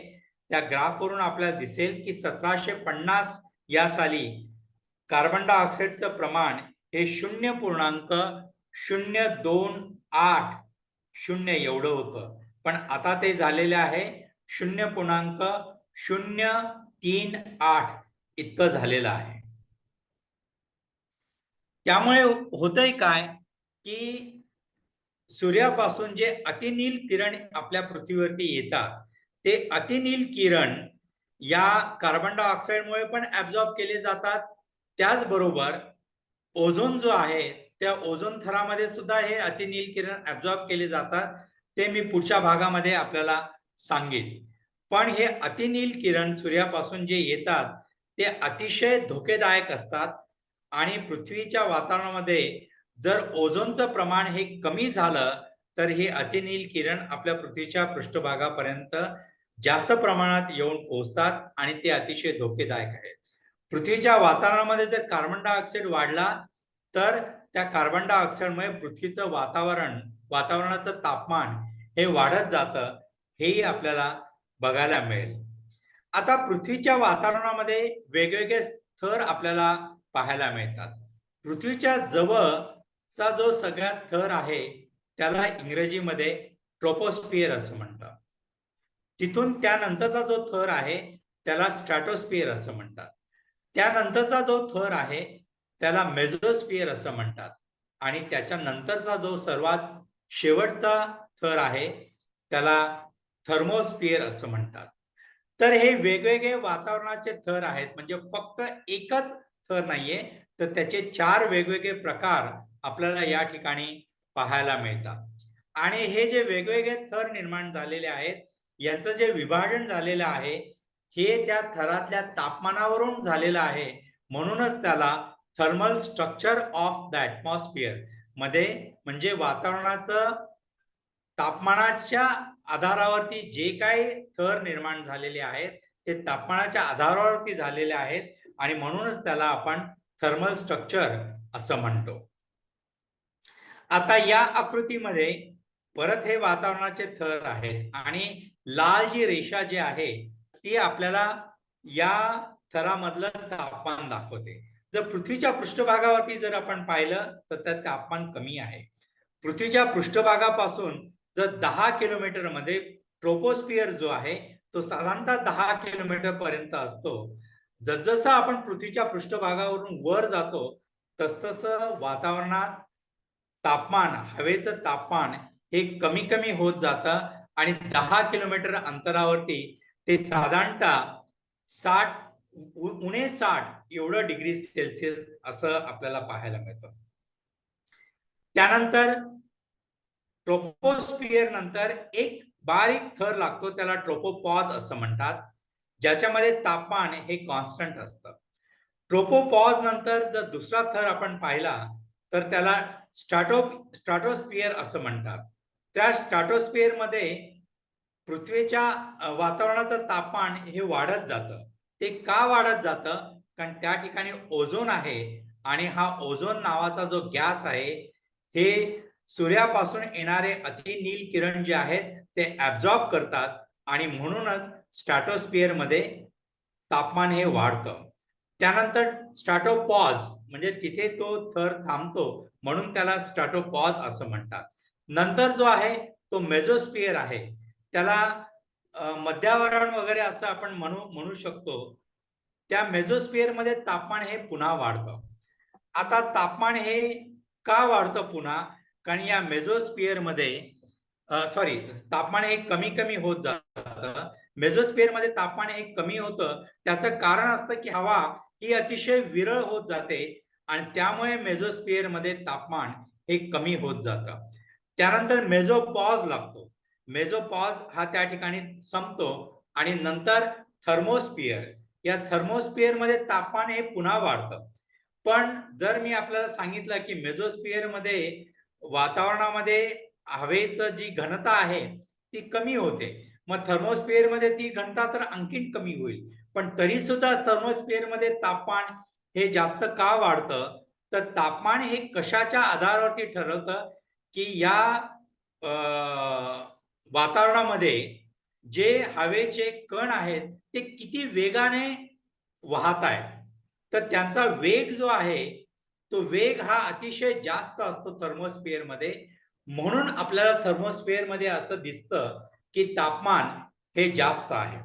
त्या ग्राफवरून आपल्याला दिसेल की 1750 या साली कार्बन डायऑक्साईडचं प्रमाण हे 0.0280 एवढं होतं. पण आता ते झालेले आहे 0.038 इतकं झालेलं आहे. त्यामुळे होतंय काय की सूर्यापासून जे अतिनील किरण आपल्या पृथ्वीवरती येतात ते अतिनील किरण या कार्बन डायऑक्साईडमुळे पण ऍब्झॉर्ब केले जातात. त्याचबरोबर ओझोन जो आहे त्या ओझोन थरामध्ये सुद्धा हे अतिनील किरण ऍब्झॉर्ब केले जातात. ते मी पुढच्या भागामध्ये आपल्याला सांगेन. पण हे अतिनील किरण सूर्यापासून जे येतात ते अतिशय धोकेदायक असतात आणि पृथ्वीच्या वातावरणामध्ये जर ओझोनचं प्रमाण हे कमी झालं तर हे अतिनील किरण आपल्या पृथ्वीच्या पृष्ठभागापर्यंत जास्त प्रमाणात येऊन पोहोचतात आणि ते अतिशय धोकेदायक आहेत. पृथ्वीच्या वातावरणामध्ये जर कार्बन डायऑक्साईड वाढला तर त्या कार्बन डायऑक्साईडमुळे पृथ्वीचं वातावरणाचं तापमान हे वाढत जातं, हेही आपल्याला बघायला मिळेल. आता पृथ्वीच्या वातावरणामध्ये वेगवेगळे थर आपल्याला पाहायला मिळतात. पृथ्वीच्या जवळचा जो सगळ्यात थर आहे त्याला इंग्रजीमध्ये ट्रोपोस्फियर असं म्हणतात. तिथून त्यानंतरचा जो थर आहे त्याला स्ट्रॅटोस्फियर असं म्हणतात. त्यानंतरचा जो थर आहे त्याला मेसोस्फियर असं म्हणतात आणि त्याच्या नंतरचा जो सर्वात शेवटचा थर आहे त्याला थर्मोस्फियर असं म्हणतात. तर हे वेगवेगळे वातावरणाचे थर आहेत, म्हणजे फक्त एकच थर नाहीये तर त्याचे 4 वेगवेगळे प्रकार आपल्याला या ठिकाणी पाहायला मिळतात. आणि हे जे वेगवेगळे थर निर्माण झालेले आहेत, यांचं जे विभाजन झालेलं आहे, हे त्या थरातल्या तापमानावरून झालेलं आहे. म्हणूनच त्याला thermal structure of the atmosphere मध्ये, म्हणजे वातावरणाचं तापमानाच्या आधारावरती जे काही थर निर्माण झालेले आहेत, ते तापमानाच्या आधारावरती झालेले आहेत आणि म्हणूनच त्याला आपण थर्मल स्ट्रक्चर असं म्हणतो. आता या आकृतीमध्ये परत हे वातावरणाचे थर आहेत आणि लाल जी रेषा जी आहे ती आपल्याला या थरामधलं तापमान दाखवते. जर पृथ्वीच्या पृष्ठभागावरती जर आपण पाहिलं तर त्यात तापमान कमी आहे. पृथ्वीच्या पृष्ठभागापासून जर 10 किलोमीटर मध्ये ट्रोपोस्फिअर जो आहे तो साधारणतः 10 किलोमीटर पर्यंत असतो. जसजसं आपण पृथ्वीच्या पृष्ठभागावरून वर जातो तसतसं वातावरणात तापमान, हवेचं तापमान हे कमी कमी होत जातं आणि 10 किलोमीटर अंतरावरती ते साधारणतः 60 एवढं डिग्री सेल्सिअस असं आपल्याला पाहायला मिळतं. त्यानंतर ट्रोपोस्फिअर नंतर एक बारीक थर लागतो, त्याला ट्रोपोपॉज असं म्हणतात, ज्याच्यामध्ये तापमान हे कॉन्स्टंट असतं. ट्रोपोपॉज नंतर जर दुसरा थर आपण पाहिला तर त्याला स्ट्रॅटोस्फिअर असं म्हणतात. त्या स्ट्रॅटोस्फिअर मध्ये पृथ्वीच्या वातावरणाचं तापमान हे वाढत जातं. ते का वाढत जातं? कारण त्या ठिकाणी ओझोन आहे आणि हा ओझोन नावाचा जो गॅस आहे हे सूर्यापासून येणारे अतिनील किरण जे आहेत ते ऍब्झॉर्ब करतात आणि म्हणूनच स्ट्रॅटोस्फिअर मध्ये तापमान हे वाढतं. त्यानंतर स्ट्रॅटोपॉज म्हणजे तिथे तो थर थांबतो म्हणून त्याला स्ट्रॅटोपॉज असं म्हणतात. नंतर जो आहे तो मेझोस्फिअर आहे, त्याला मध्यावरण वगैरे असं आपण म्हणू शकतो. त्या मेझोस्फिअर मध्ये तापमान हे पुन्हा वाढतं. आता तापमान हे का वाढतं पुन्हा? कारण या मेझोस्फिअर मध्ये तापमान हे कमी कमी होत जातं. मेझोस्फिअर मध्ये तापमान हे कमी होतं, त्याचं कारण असतं की हवा ही अतिशय विरळ होत जाते आणि त्यामुळे मेझोस्फिअर मध्ये तापमान हे कमी होत जातं. त्यानंतर मेझोपॉज लागतो. मेझोपॉज हा त्या ठिकाणी संपतो आणि नंतर थर्मोस्फिअर, या थर्मोस्फिअर मध्ये तापमान हे पुन्हा वाढतं. पण जर मी आपल्याला सांगितलं की मेझोस्फिअर मध्ये वातावरणामध्ये हवेचं जी घनता आहे ती कमी होते, मग थर्मोस्फिअर मध्ये ती घनता तर आणखीन कमी होईल. पण तरी सुद्धा थर्मोस्फिअर मध्ये तापमान हे जास्त का वाढतं? तर तापमान हे कशाच्या आधारावरती ठरवतं की या वातावरणामध्ये जे हवेचे कण आहेत ते किती वेगाने वाहत आहेत. तर त्यांचा वेग जो आहे तो वेग हा अतिशय जास्त असतो थर्मोस्फिअर मध्ये. म्हणून आपल्याला थर्मोस्फिअर मध्ये असं दिसतं की तापमान हे जास्त आहे.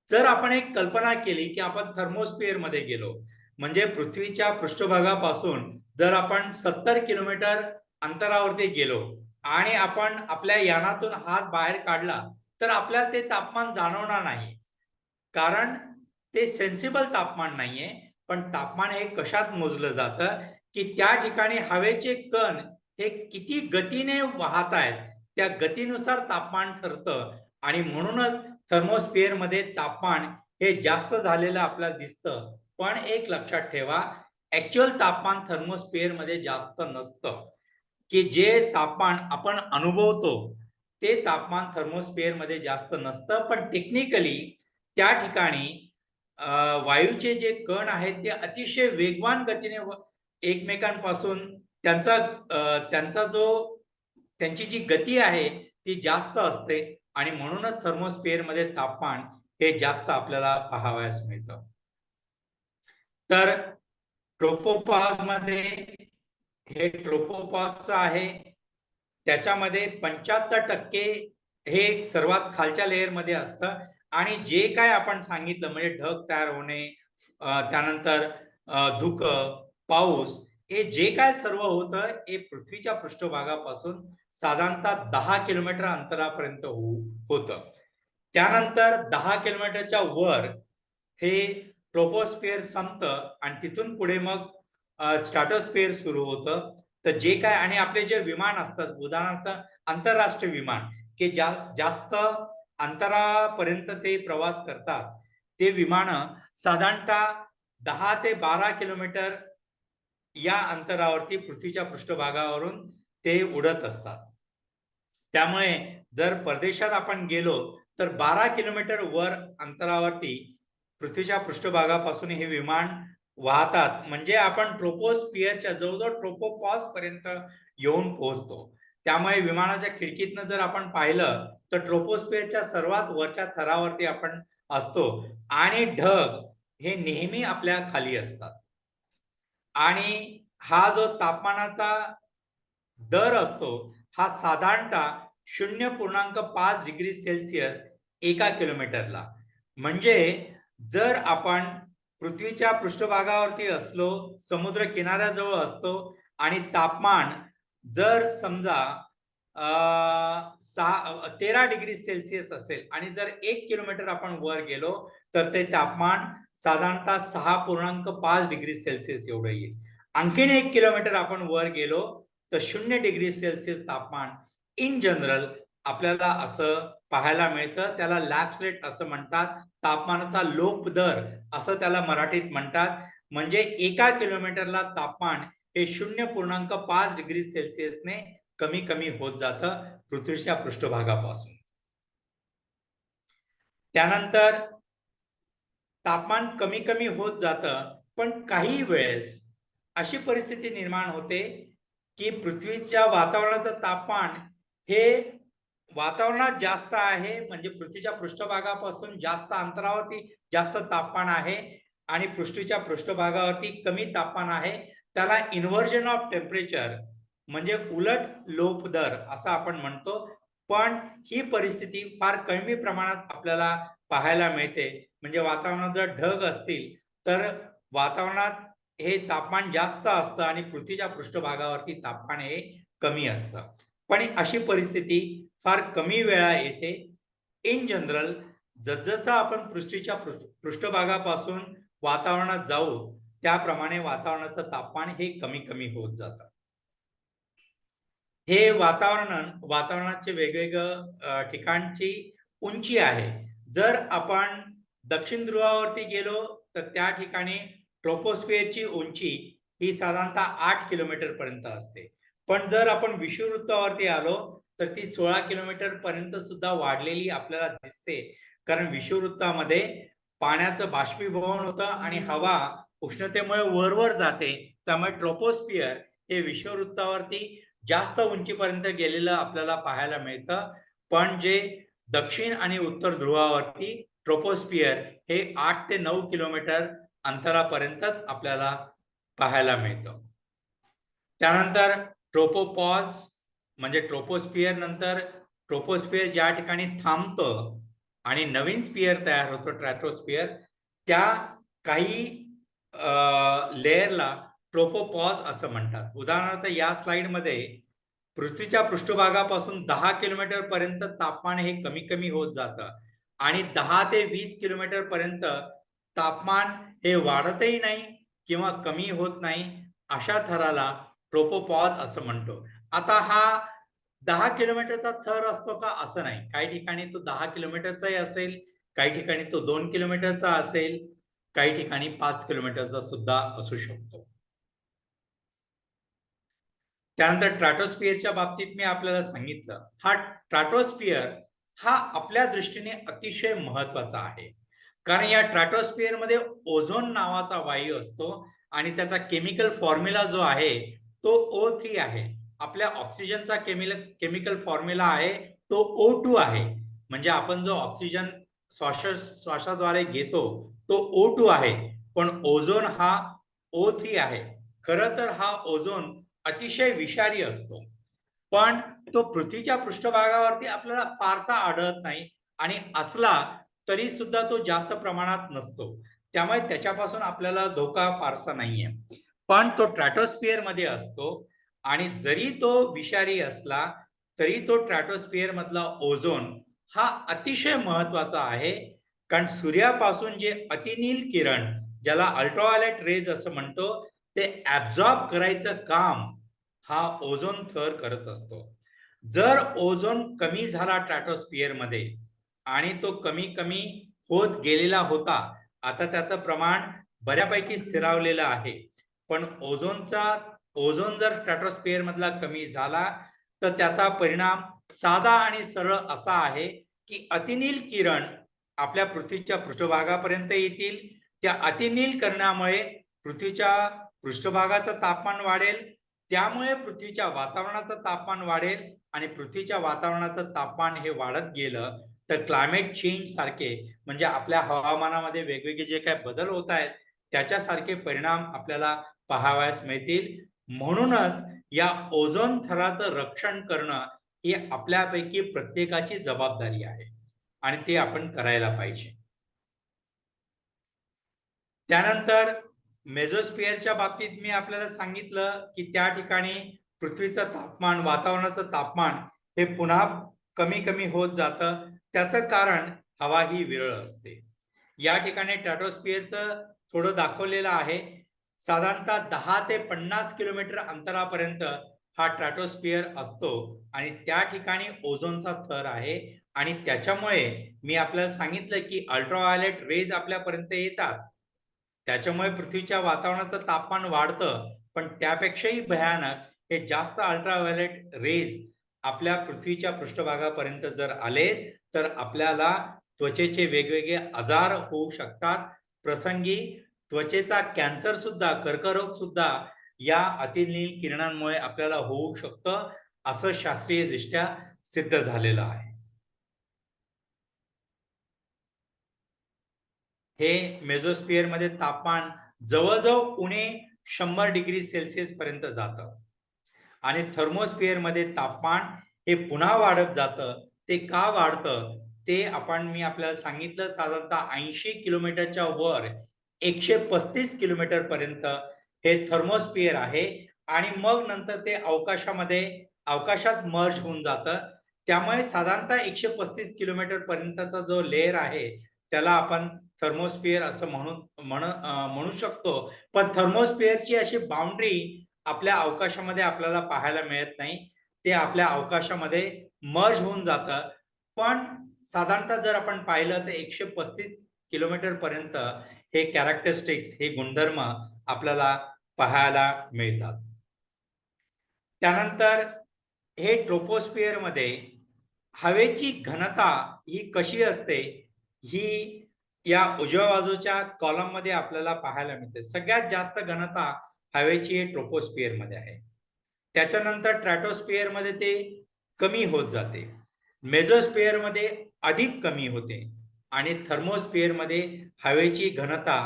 जर आपण एक कल्पना केली की आपण थर्मोस्फिअर मध्ये गेलो, म्हणजे पृथ्वीच्या पृष्ठभागापासून जर आपण 70 किलोमीटर अंतरावरती गेलो आणि आपण आपल्या यानातून हात बाहेर काढला तर आपल्याला ते तापमान जाणवणार नाही, कारण ते सेन्सिबल तापमान नाहीये. पण तापमान हे कशात मोजलं जातं की त्या ठिकाणी हवेचे कण हे किती गतीने वाहत आहेत त्या गतीनुसार तापमान ठरतं आणि म्हणूनच थर्मोस्फिअर मध्ये तापमान हे जास्त झालेलं आपल्याला दिसतं. पण एक लक्षात ठेवा, ऍक्च्युअल तापमान थर्मोस्फिअर मध्ये जास्त नसतं. की जे तापमान आपण अनुभवतो ते तापमान थर्मोस्फिअर मध्ये जास्त नसतं. पण टेक्निकली त्या ठिकाणी वायूचे जे कण आहेत ते अतिशय वेगवान गतीने एकमेकांपासून त्यांची जी गती आहे ती जास्त असते आणि म्हणूनच थर्मोस्फिअर मध्ये तापमान हे जास्त आपल्याला पाहावयास मिळतं. तर ट्रोपोपॉज मध्ये हे ट्रोपोपॉजचं आहे, त्याच्यामध्ये 75% हे सर्वात खालच्या लेअर मध्ये असतं आणि जे काय आपण सांगितलं म्हणजे ढग तयार होणे, त्यानंतर धुकं, पाऊस, हे जे काय सर्व होतं हे पृथ्वीच्या पृष्ठभागापासून साधारणतः 10 किलोमीटर अंतरापर्यंत होतं. त्यानंतर 10 किलोमीटरच्या वर हे ट्रोपोस्फिअर संपतं आणि तिथून पुढे मग स्ट्रॅटोस्फिअर सुरू होतं तर जे काय आणि आपले जे विमान असतात, उदाहरणार्थ आंतरराष्ट्रीय विमान, की जास्त अंतरापर्यंत ते प्रवास करतात, ते विमानं साधारणतः 10 ते 12 किलोमीटर या अंतरावरती पृथ्वीच्या पृष्ठभागावरून ते उडत असतात. त्यामुळे जर परदेशात आपण गेलो तर 12 किलोमीटर वर अंतरावरती पृथ्वीच्या पृष्ठभागापासून हे विमान वाहतात. म्हणजे आपण ट्रोपोस्फिअरच्या जवळजवळ ट्रोपोपॉज पर्यंत येऊन पोहोचतो. त्यामुळे विमानाच्या खिडकीतनं जर आपण पाहिलं तर ट्रोपोस्फिअरच्या सर्वात वरच्या थरावरती आपण असतो आणि ढग हे नेहमी आपल्या खाली असतात. आणि हा जो तापमानाचा दर असतो हा साधारणतः 0.5 डिग्री सेल्सिअस एका किलोमीटरला. म्हणजे जर आपण पृथ्वीच्या पृष्ठभागावरती असलो, समुद्र किनाऱ्याजवळ असतो आणि तापमान जर समजा 13 डिग्री सेल्सिअस असेल आणि जर 1 किलोमीटर आपण वर गेलो तर ते तापमान साधारणतः 6.5 डिग्री सेल्सिअस एवढं येईल. आणखीन 1 किलोमीटर आपण वर गेलो तर 0 डिग्री सेल्सिअस तापमान इन जनरल आपल्याला असं पाहायला मिळतं. त्याला लॅप्स रेट असं म्हणतात, तापमानाचा लोप दर असं त्याला मराठीत म्हणतात. म्हणजे एका किलोमीटरला तापमान हे 0.5 डिग्री सेल्सिअसने कमी कमी होत जातं पृथ्वीच्या पृष्ठभागापासून. त्यानंतर तापमान कमी कमी होत जातं, पण काही वेळेस अशी परिस्थिती निर्माण होते की पृथ्वीच्या वातावरणाचं तापमान हे वातावरणात जास्त आहे, म्हणजे पृथ्वीच्या पृष्ठभागापासून जास्त अंतरावरती जास्त तापमान आहे आणि पृथ्वीच्या पृष्ठभागावरती कमी तापमान आहे. त्याला इन्व्हर्जन ऑफ टेम्परेचर म्हणजे उलट लोप दर असं आपण म्हणतो. पण ही परिस्थिती फार कमी प्रमाणात आपल्याला पाहायला मिळते. म्हणजे वातावरणात जर ढग असतील तर वातावरणात हे तापमान जास्त असतं आणि पृथ्वीच्या पृष्ठभागावरती तापमान हे कमी असतं. पण अशी परिस्थिती फार कमी वेळा येते. इन जनरल जसजसं आपण पृथ्वीच्या पृष्ठभागापासून वातावरणात जाऊ त्याप्रमाणे वातावरणाचं तापमान हे कमी कमी होत जातं. हे वातावरणाचे वेगवेगळ्या ठिकाणची उंची आहे. जर आपण दक्षिण ध्रुवावरती गेलो तर त्या ठिकाणी ट्रोपोस्फिअरची उंची ही साधारणतः 8 किलोमीटर पर्यंत असते. पण जर आपण विषुववृत्तावरती आलो तर ती 16 किलोमीटर पर्यंत सुद्धा वाढलेली आपल्याला दिसते. कारण विषुववृत्तामध्ये पाण्याचं बाष्पीभवन होतं आणि हवा उष्णतेमुळे वरवर जाते. त्यामुळे ट्रोपोस्फिअर हे विषुववृत्तावरती जास्त उंचीपर्यंत गेलेलं आपल्याला पाहायला मिळतं. पण जे दक्षिण आणि उत्तर ध्रुवावरती ट्रोपोस्फिअर हे 8 ते 9 किलोमीटर अंतरापर्यंतच आपल्याला पाहायला मिळतं. त्यानंतर ट्रोपोपॉज म्हणजे ट्रोपोस्फिअर नंतर ट्रोपोस्फिअर ज्या ठिकाणी थांबतं आणि नवीन स्फिअर तयार होतो स्ट्रॅटोस्फिअर, त्या काही लेयरला ट्रोपोपॉज असं म्हणतात. उदाहरणार्थ या स्लाइडमध्ये पृथ्वीच्या पृष्ठभागापासून 10 किलोमीटर पर्यंत तापमान हे कमी कमी होत जातं आणि 10 ते 20 किलोमीटर पर्यंत तापमान हे वाढतही नाही किंवा कमी होत नाही. अशा थराला ट्रोपोपॉज असं म्हणतो. आता हा 10 किलोमीटरचा थर असतो का असं नाही. काही ठिकाणी तो 10 किलोमीटरचाही असेल, काही ठिकाणी तो 2 किलोमीटरचा असेल, काही ठिकाणी 5 किलोमीटरचा सुद्धा असू शकतो. त्यानंतर स्ट्रॅटोस्फिअरच्या बाबतीत मी आपल्याला सांगितलं, हा स्ट्रॅटोस्फिअर हा आपल्या दृष्टीने अतिशय महत्वाचा आहे. कारण या स्ट्रॅटोस्फिअर मध्ये ओझोन नावाचा वायू असतो आणि त्याचा केमिकल फॉर्म्युला जो आहे तो O3 आहे. आपल्या ऑक्सिजनचा केमिकल फॉर्म्युला आहे तो O2 आहे. म्हणजे आपण जो ऑक्सिजन श्वासाद्वारे घेतो तो O2 आहे, पण ओझोन हा O3 आहे. खरं तर हा ओझोन अतिशय विषारी असतो, पण तो पृथ्वीच्या पृष्ठभागावरती आपल्याला फारसा आढळत नाही आणि असला तरी सुद्धा तो जास्त प्रमाणात नसतो. त्यामुळे त्याच्यापासून आपल्याला धोका फारसा नाहीये. पण तो स्ट्रॅटोस्फिअर मध्ये असतो आणि जरी तो विषारी असला तरी तो स्ट्रॅटोस्फिअर मधला ओझोन हा अतिशय महत्वाचा आहे. कारण सूर्यापासून जे अतिनील किरण ज्याला अल्ट्राव्हायोलेट रेज असं म्हणतो ते ऍब्झॉर्ब करायचं काम हा ओझोन थर करत असतो. जर ओझोन कमी झाला स्ट्रॅटोस्फिअर मध्ये आणि तो कमी कमी होत गेलेला होता, आता त्याचं प्रमाण बऱ्यापैकी स्थिरावलेलं आहे, पण ओझोन जर स्ट्रॅटोस्फिअर मधला कमी झाला तर त्याचा परिणाम साधा आणि सरळ असा आहे की अतिनील किरण आपल्या पृथ्वीच्या पृष्ठभागापर्यंत येतील. त्या अतिनील करण्यामुळे पृथ्वीच्या पृष्ठभागाचं तापमान वाढेल, त्यामुळे पृथ्वीच्या वातावरणाचं तापमान वाढेल आणि पृथ्वीच्या वातावरणाचं तापमान हे वाढत गेलं तर क्लायमेट चेंज सारखे म्हणजे आपल्या हवामानामध्ये वेगवेगळे जे काही बदल होत आहेत त्याच्यासारखे परिणाम आपल्याला पाहावयास मिळतील. म्हणूनच या ओझोन थराचं रक्षण करणं ही आपल्यापैकी प्रत्येकाची जबाबदारी आहे आणि ते आपण करायला पाहिजे. त्यानंतर मेझोस्फिअरच्या बाबतीत मी आपल्याला सांगितलं की त्या ठिकाणी पृथ्वीचं तापमान, वातावरणाचं तापमान हे पुन्हा कमी कमी होत जातं. त्याचं कारण हवा ही विरळ असते. या ठिकाणी स्ट्रॅटोस्फिअरचं थोडं दाखवलेलं आहे. साधारणतः 10 ते 50 किलोमीटर अंतरापर्यंत हा स्ट्रॅटोस्फिअर असतो आणि त्या ठिकाणी ओझोनचा थर आहे आणि त्याच्यामुळे मी आपल्याला सांगितलं की अल्ट्राव्हायोलेट रेज आपल्यापर्यंत येतात. त्याच्यामुळे पृथ्वीच्या वातावरणाचं तापमान वाढतं, पण त्यापेक्षाही भयानक हे जास्त अल्ट्राव्हायोलेट रेज आपल्या पृथ्वीच्या पृष्ठभागापर्यंत जर आले तर आपल्याला त्वचेचे वेगवेगळे आजार होऊ शकतात. प्रसंगी त्वचेचा कॅन्सर सुद्धा, कर्करोग सुद्धा या अतिनील किरणांमुळे आपल्याला होऊ शकतं, असं शास्त्रीयदृष्ट्या सिद्ध झालेलं आहे. हे मेझोस्फिअर मध्ये तापमान जवळजवळ उणे 100 डिग्री सेल्सिअस पर्यंत जातं आणि थर्मोस्फिअर मध्ये तापमान हे पुन्हा वाढत जातं. ते का वाढतं ते मी आपल्याला सांगितलं. साधारणतः 80 किलोमीटरच्या वर 135 किलोमीटर पर्यंत हे थर्मोस्फिअर आहे आणि मग नंतर ते अवकाशात मर्ज होऊन जातं. त्यामुळे साधारणतः 135 किलोमीटर पर्यंतचा जो लेअर आहे त्याला आपण थर्मोस्फिअर असं म्हणू शकतो. पण थर्मोस्फिअरची अशी बाउंड्री आपल्या अवकाशामध्ये आपल्याला पाहायला मिळत नाही. ते आपल्या अवकाशामध्ये मर्ज होऊन जातं. पण साधारणतः जर आपण पाहिलं तर 135 किलोमीटर पर्यंत हे कॅरेक्टरिस्टिक्स, हे गुणधर्म आपल्याला पाहायला मिळतात. त्यानंतर हे ट्रोपोस्फिअर मध्ये हवेची घनता ही कशी असते ही या उजव्या बाजूच्या कॉलम मध्ये आपल्याला पाहायला मिळते. सगळ्यात जास्त घनता हवेची ट्रोपोस्फिअर मध्ये आहे. त्याच्यानंतर स्ट्रॅटोस्फिअर मध्ये ते कमी होत जाते, मेझोस्फिअर मध्ये अधिक कमी होते आणि थर्मोस्फिअर मध्ये हवेची घनता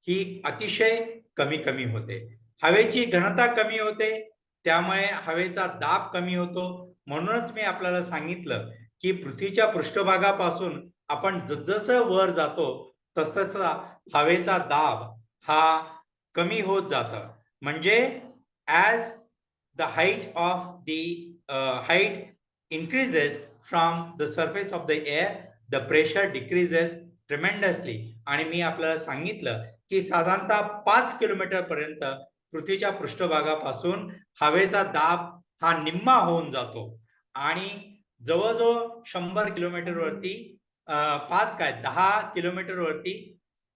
ही अतिशय कमी कमी होते. हवेची घनता कमी होते त्यामुळे हवेचा दाब कमी होतो. म्हणूनच मी आपल्याला सांगितलं की पृथ्वीच्या पृष्ठभागापासून आपण जसजसं वर जातो तसतसा हवेचा दाब हा कमी होत जातं. म्हणजे as the height increases from the surface of the air, the pressure decreases tremendously. आणि मी आपल्याला सांगितलं की साधारणतः 5 किलोमीटर पर्यंत पृथ्वीच्या पृष्ठभागापासून हवेचा दाब हा निम्मा होऊन जातो आणि जवळजवळ 100 किलोमीटर वरती 10 किलोमीटर वरती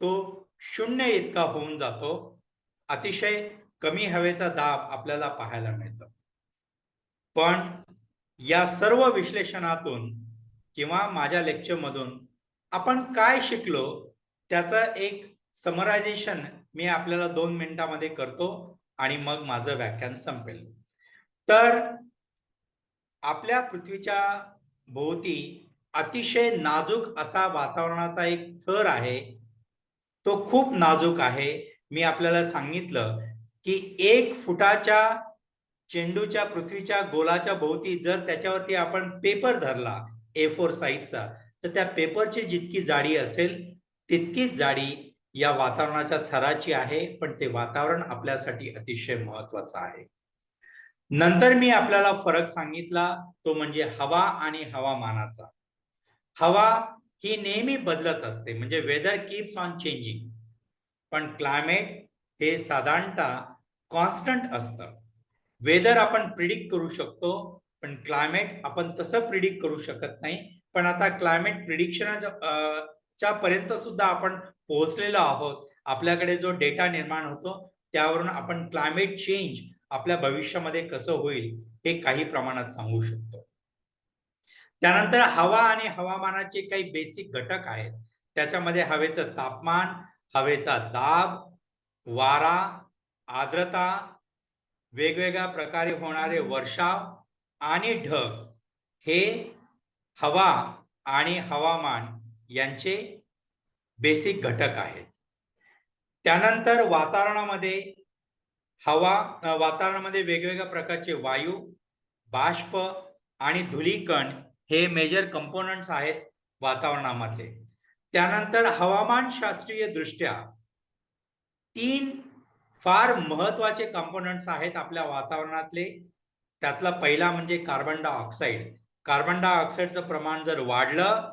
तो 0 इतका होऊन जातो. अतिशय कमी हवेचा दाब आपल्याला पाहायला मिळतो. पण या सर्व विश्लेषणातून किंवा माझ्या लेक्चर मधून आपण काय शिकलो त्याचं एक समरायझेशन मी आपल्याला 2 मिनिटांमध्ये करतो आणि मग माझं व्याख्यान संपेल. तर आपल्या पृथ्वीच्या भोवती अतिशय नाजूक असा वातावरणाचा एक थर आहे. तो खूप नाजूक आहे. मी आपल्याला सांगितलं की 1 फुटाच्या चेंडूच्या पृथ्वीच्या गोलाच्या भोवती जर त्याच्यावरती आपण पेपर धरला A4 साईजचा तर त्या पेपरची जितकी जाडी असेल तितकीच जाडी या वातावरणाच्या थराची आहे. पण ते वातावरण आपल्यासाठी अतिशय महत्वाचं आहे. नंतर मी आपल्याला फरक सांगितला तो म्हणजे हवा आणि हवामानाचा. हवा ही नेहमी बदलत असते, म्हणजे वेदर कीप्स ऑन चेंजिंग, पण क्लायमेट हे साधारणतः कॉन्स्टंट असतं. वेदर आपण प्रिडिक्ट करू शकतो, पण क्लायमेट आपण तसं प्रिडिक्ट करू शकत नाही. पण आता क्लायमेट प्रिडिक्शन च्या पर्यंत सुद्धा आपण पोहोचलेलो आहोत. आपल्याकडे जो डेटा निर्माण होतो त्यावरून आपण क्लायमेट चेंज आपल्या भविष्यामध्ये कसं होईल हे काही प्रमाणात सांगू शकतो. त्यानंतर हवा आणि हवामानाचे काही बेसिक घटक आहेत. त्याच्यामध्ये हवेचं तापमान, हवेचा दाब, वारा, आर्द्रता, वेगवेगळ्या प्रकारे होणारे वर्षाव आणि ढग हे हवा आणि हवामान यांचे बेसिक घटक आहेत. त्यानंतर वातावरणामध्ये वेगवेगळ्या प्रकारचे वायू, बाष्प आणि धूलिकण हे मेजर कंपोनंट्स आहेत वातावरणामधले. त्यानंतर हवामानशास्त्रीय दृष्ट्या 3 फार महत्वाचे कंपोनंट्स आहेत आपल्या वातावरणातले. त्यातला पहिला म्हणजे कार्बन डायऑक्साईड. कार्बन डायऑक्साईडचं प्रमाण जर वाढलं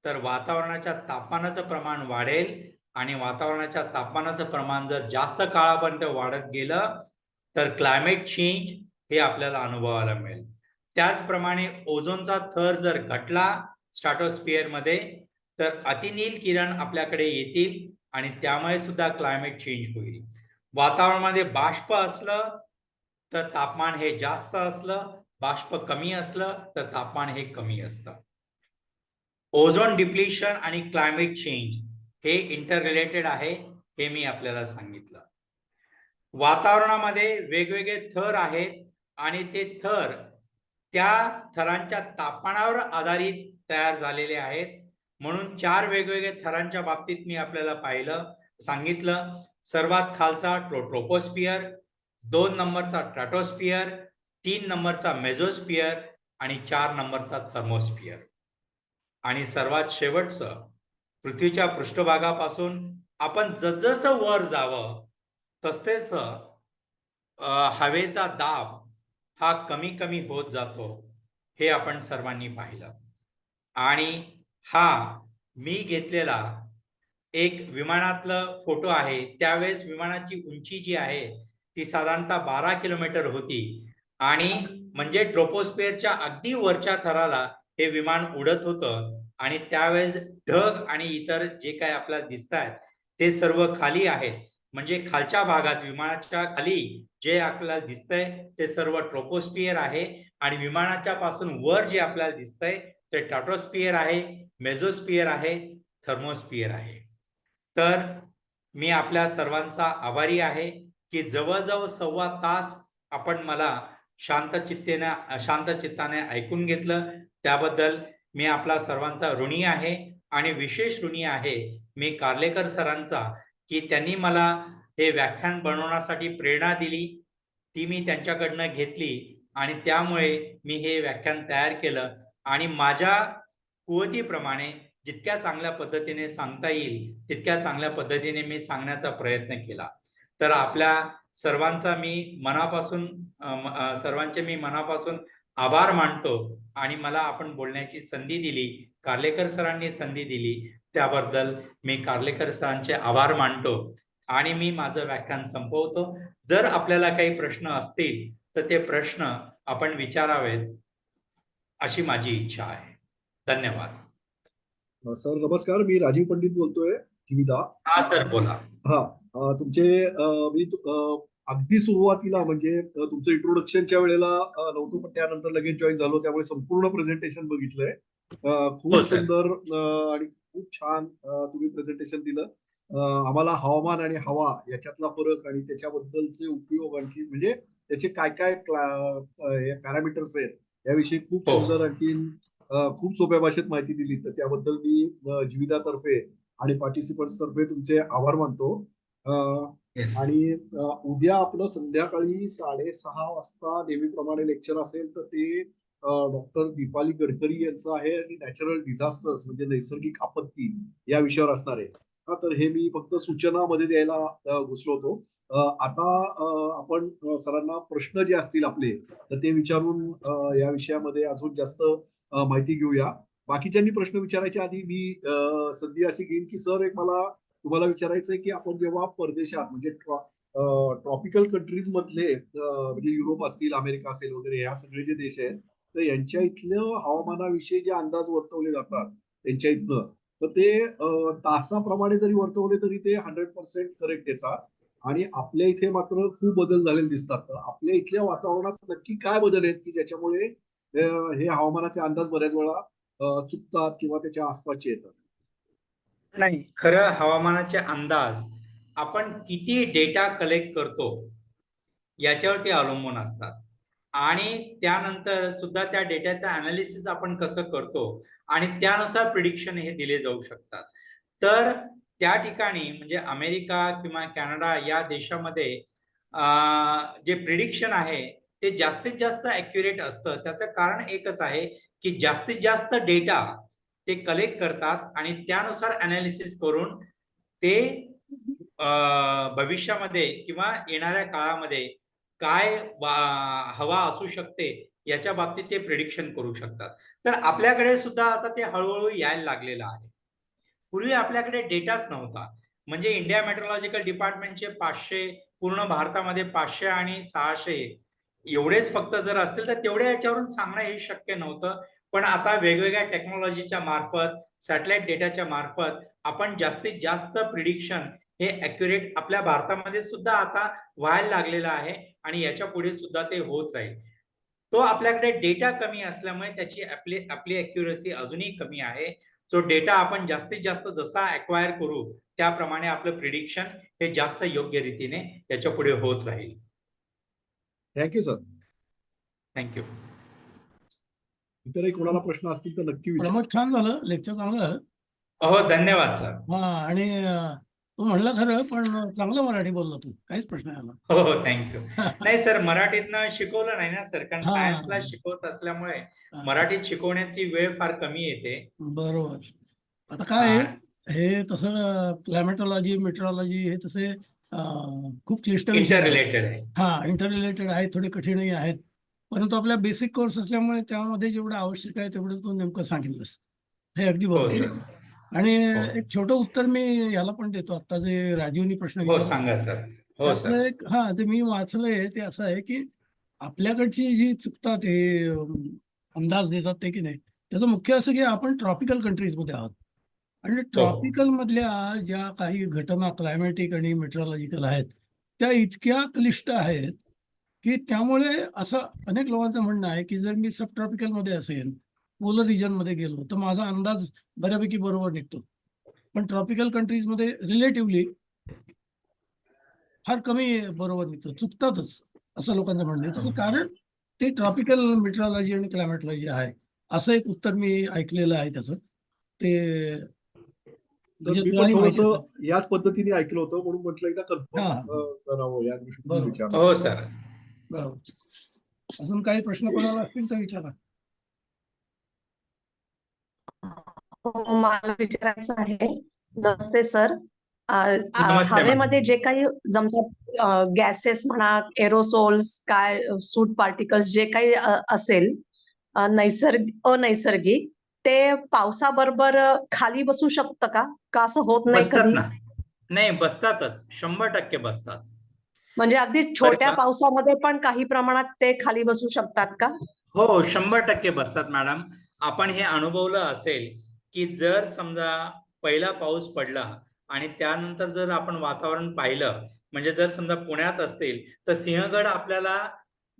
तर वातावरणाच्या तापमानाचं प्रमाण वाढेल आणि वातावरणाच्या तापमानाचं प्रमाण जर जास्त काळापर्यंत वाढत गेलं तर क्लायमेट चेंज हे आपल्याला अनुभवायला मिळेल. त्याचप्रमाणे ओझोनचा थर जर घटला स्ट्रॅटोस्फिअर मध्ये तर अतिनील किरण आपल्याकडे येतील आणि त्यामुळे सुद्धा क्लायमेट चेंज होईल. वातावरणामध्ये बाष्प असलं तर तापमान हे जास्त असलं, बाष्प कमी असलं तर तापमान हे कमी असतं. ओझोन डिप्लिशन आणि क्लायमेट चेंज हे इंटर रिलेटेड आहे, हे मी आपल्याला सांगितलं. वातावरणामध्ये वेगवेगळे थर आहेत आणि ते थर त्या थरांच्या तापमानावर आधारित तयार झालेले आहेत. म्हणून 4 वेगवेगळ्या थरांच्या बाबतीत मी आपल्याला सांगितलं. सर्वात खालचा ट्रोपोस्फिअर, 2 नंबरचा स्ट्रॅटोस्फिअर, 3 नंबरचा मेझोस्फिअर आणि 4 नंबरचा थर्मोस्फिअर. आणि सर्वात शेवटचं पृथ्वीच्या पृष्ठभागापासून आपण जसजसं वर जावं तसतेच हवेचा दाब हा कमी कमी होत जातो, हे आपण सर्वांनी पाहिलं. आणि हा मी घेतलेला एक विमानातलं फोटो आहे. त्यावेळेस विमानाची उंची जी आहे ती साधारणतः 12 किलोमीटर होती आणि म्हणजे ट्रोपोस्फिअरच्या अगदी वरच्या थराला हे विमान उडत होतं आणि त्यावेळेस ढग आणि इतर जे काय आपल्याला दिसत आहेत ते सर्व खाली आहेत. म्हणजे खालच्या भागात विमानाच्या खाली जे आपल्याला दिसतंय ते सर्व ट्रोपोस्फिअर आहे आणि विमानाच्या पासून वर जे आपल्याला दिसतंय ते स्ट्रॅटोस्फिअर आहे, मेझोस्फिअर आहे, थर्मोस्फिअर आहे. तर मी आपल्या सर्वांचा आभारी आहे की जवळजवळ 1.25 तास आपण मला शांत चित्ताने ऐकून घेतलं. त्याबद्दल मी आपला सर्वांचा ऋणी आहे आणि विशेष ऋणी आहे मी कार्लेकर सरांचा की त्यांनी मला हे व्याख्यान बनवण्यासाठी प्रेरणा दिली. ती मी त्यांच्याकडनं घेतली आणि त्यामुळे मी हे व्याख्यान तयार केलं आणि माझ्या कुवतीप्रमाणे जितक्या चांगल्या पद्धतीने सांगता येईल तितक्या चांगल्या पद्धतीने मी सांगण्याचा प्रयत्न केला. तर आपल्या सर्वांचे मी मनापासून आभार मानतो आणि मला आपण बोलण्याची संधी दिली, कार्लेकर सरांनी संधी दिली, त्याबद्दल मी कार्लेकर सरांचे आभार मानतो आणि मी माझं व्याख्यान संपवतो. जर आपल्याला काही प्रश्न असतील तर ते प्रश्न आपण विचारावेत अशी माझी इच्छा आहे. धन्यवाद. सर नमस्कार, मी राजीव पंडित बोलतोय जीविदा. हा सर बोला. तुमचे मी अगदी सुरुवातीला म्हणजे तुमचं इंट्रोडक्शनच्या वेळेला नव्हतो, पण त्यानंतर लगेच जॉईन झालो, त्यामुळे संपूर्ण प्रेझेंटेशन बघितलंय. खूप सुंदर आणि खूप छान तुम्ही प्रेझेंटेशन दिलं. आम्हाला हवामान आणि हवा याच्यातला फरक आणि त्याच्याबद्दलचे उपयोग आणखी म्हणजे त्याचे काय काय पॅरामीटर्स आहेत याविषयी खूप सुंदर आणखी खूप सोप्या भाषेत माहिती दिली. तर त्याबद्दल मी जीविदातर्फे आणि पार्टिसिपंट्स तर्फे तुमचे आभार मानतो. आणि उद्या आपलं संध्याकाळी 6:30 वाजता नेहमीप्रमाणे लेक्चर असेल तर ते डॉक्टर दीपाली गडकरी यांचं आहे आणि नॅचरल डिझास्टर्स म्हणजे नैसर्गिक आपत्ती या विषयावर असणार आहे. तर हे मी फक्त सूचनामध्ये द्यायला घुसलो होतो. आता आपण सरांना प्रश्न जे असतील आपले तर ते विचारून या विषयामध्ये अजून जास्त माहिती घेऊया. बाकीच्यांनी प्रश्न विचारायच्या आधी मी संधी अशी घेईन की सर एक मला तुम्हाला विचारायचंय की आपण जेव्हा परदेशात म्हणजे ट्रॉपिकल कंट्रीज मधले म्हणजे युरोप असतील, अमेरिका असेल वगैरे ह्या सगळे जे देश आहेत, तर यांच्या इथलं हवामानाविषयी जे अंदाज वर्तवले जातात त्यांच्या इथनं, तर ते तासाप्रमाणे जरी वर्तवले तरी ते 100% करेक्ट येतात. आणि आपल्या इथे मात्र खूप बदल झालेले दिसतात. तर आपल्या इथल्या वातावरणात नक्की काय बदल आहेत की ज्याच्यामुळे हे हवामानाचे अंदाज बऱ्याच वेळा चुकतात किंवा त्याच्या आसपासचे येतात? नाही, खरं हवामानाचे अंदाज आपण किती डेटा कलेक्ट करतो याच्यावरती अवलंबून असतात. आणि त्यानंतर सुद्धा त्या डेटाचं अनालिसिस आपण कसं करतो आणि त्यानुसार प्रिडिक्शन हे दिले जाऊ शकतात. तर त्या ठिकाणी म्हणजे अमेरिका किंवा कॅनडा या देशामध्ये जे प्रिडिक्शन आहे ते जास्तीत जास्त ॲक्युरेट असतं. त्याचं कारण एकच आहे की जास्तीत जास्त डेटा ते कलेक्ट करतात आणि त्यानुसार अनालिसिस करून ते भविष्यामध्ये किंवा येणाऱ्या काळामध्ये काय हवा असू शकते याच्या बाबतीत ते प्रिडिक्शन करू शकतात. तर आपल्याकडे सुद्धा आता ते हळूहळू यायला लागलेलं आहे. पूर्वी आपल्याकडे डेटाच नव्हता. म्हणजे इंडिया मेट्रोलॉजिकल डिपार्टमेंटचे 500 पूर्ण भारतामध्ये 500 आणि 600 एवढेच फक्त जर असतील तर तेवढ्या याच्यावरून सांगणं हे शक्य नव्हतं. पण आता वेगवेगळ्या टेक्नॉलॉजीच्या मार्फत, सॅटेलाइट डेटाच्या मार्फत आपण जास्तीत जास्त प्रिडिक्शन हे ॲक्युरेट आपल्या भारतामध्ये सुद्धा आता व्हायला लागलेलं आहे आणि याच्या पुढे सुद्धा ते होत राहील. तो आपल्याकडे डेटा कमी असल्यामुळे त्याची आपली ॲक्युरसी अजूनही कमी आहे. जो डेटा आपण जास्तीत जास्त जसा ॲक्वायर करू त्याप्रमाणे आपलं प्रिडिक्शन हे जास्त योग्य रीतीने याच्या पुढे होत राहील. Thank you sir. थँक्यू. इतरही कोणाला प्रश्न असतील तर नक्की विचारा. प्रमोद, छान झालं, लेक्चर चांगलं झालं. हो, धन्यवाद सर. हा, आणि तू म्हणला खरं, पण चांगलं मराठी बोलला तू, काहीच प्रश्न नाही आला. हो हो, थँक्यू. नाही सर, मराठीतनं शिकवलं नाही ना सर, कारण हा. सायन्सला शिकवत असल्यामुळे मराठीत शिकवण्याची वेळ फार कमी येते. बरोबर. आता काय आहे, हे तसं क्लायमेटॉलॉजी, मेट्रोलॉजी हे तसे खूप क्लिष्ट विषय इंटर आहेत. रिलेटेड आहे. हा, इंटर रिलेटेड आहेत, थोडे कठीणही आहेत. परंतु आपल्या बेसिक कोर्स असल्यामुळे त्यामध्ये जेवढं आवश्यक आहे तेवढं तू नेमकं सांगितलंस, हे अगदी हो बरोबर. सर. आणि हो. एक छोटं उत्तर मी याला पण देतो, आता जे राजीवनी प्रश्न हो, विचारला सांगा सर. हो त्यातलं सर. एक, हा, ते मी वाचलंय, ते असं आहे की आपल्याकडची जी चुकतात हे अंदाज देतात ते की नाही, त्याचं मुख्य असं की आपण ट्रॉपिकल कंट्रीजमध्ये आहोत. आणि ट्रॉपिकल मधल्या ज्या काही घटना क्लायमॅटिक आणि मेट्रोलॉजिकल आहेत त्या इतक्या क्लिष्ट आहेत की त्यामुळे असं अनेक लोकांचं म्हणणं आहे की जर मी सब ट्रॉपिकल मध्ये असेल, पोलर रिजन मध्ये गेलो तर माझा अंदाज बऱ्यापैकी बरोबर निघतो. पण ट्रॉपिकल कंट्रीजमध्ये रिलेटिव्हली फार कमी बरोबर निघतं, चुकतातच, असं लोकांचं म्हणणं आहे. त्याचं कारण ते ट्रॉपिकल मेट्रोलॉजी आणि क्लायमेटॉलॉजी आहे, असं एक उत्तर मी ऐकलेलं आहे त्याचं. ते सर, म्हणजे मी पण तुलाही माहिती थोडंसं असेल. याच पद्धतीने ऐकलं होतं म्हणून म्हटलं एकदा कन्फर्म हा, करावं या दृष्टीने बरोबर. विचारलं. हो सर. बरोबर. अजून काही प्रश्न कोणाला असतील तर विचारा. हो, मला विचारायचं आहे. नमस्ते सर. नमस्ते हवेमध्ये मॅडम. जे काही जमतात गॅसेस म्हणा, एरोसोल्स, काय सूट पार्टिकल्स जे काही असेल अनैसर्गिक, ते पावसाबरोबर खाली बसू शकतं का? का असं होत नाही बसतात कधी? ना. नाही, बसतातच. 100% बसतात. म्हणजे अगदी बरं छोट्या का? पावसामध्ये पण काही प्रमाणात ते खाली बसू शकतात का? हो, 100% बसतात मॅडम. आपण हे अनुभवलं असेल की जर समजा पहिला पाऊस पडला आणि त्यानंतर जर आपण वातावरण पाहिलं, म्हणजे जर समजा पुण्यात असतील तर सिंहगड आपल्याला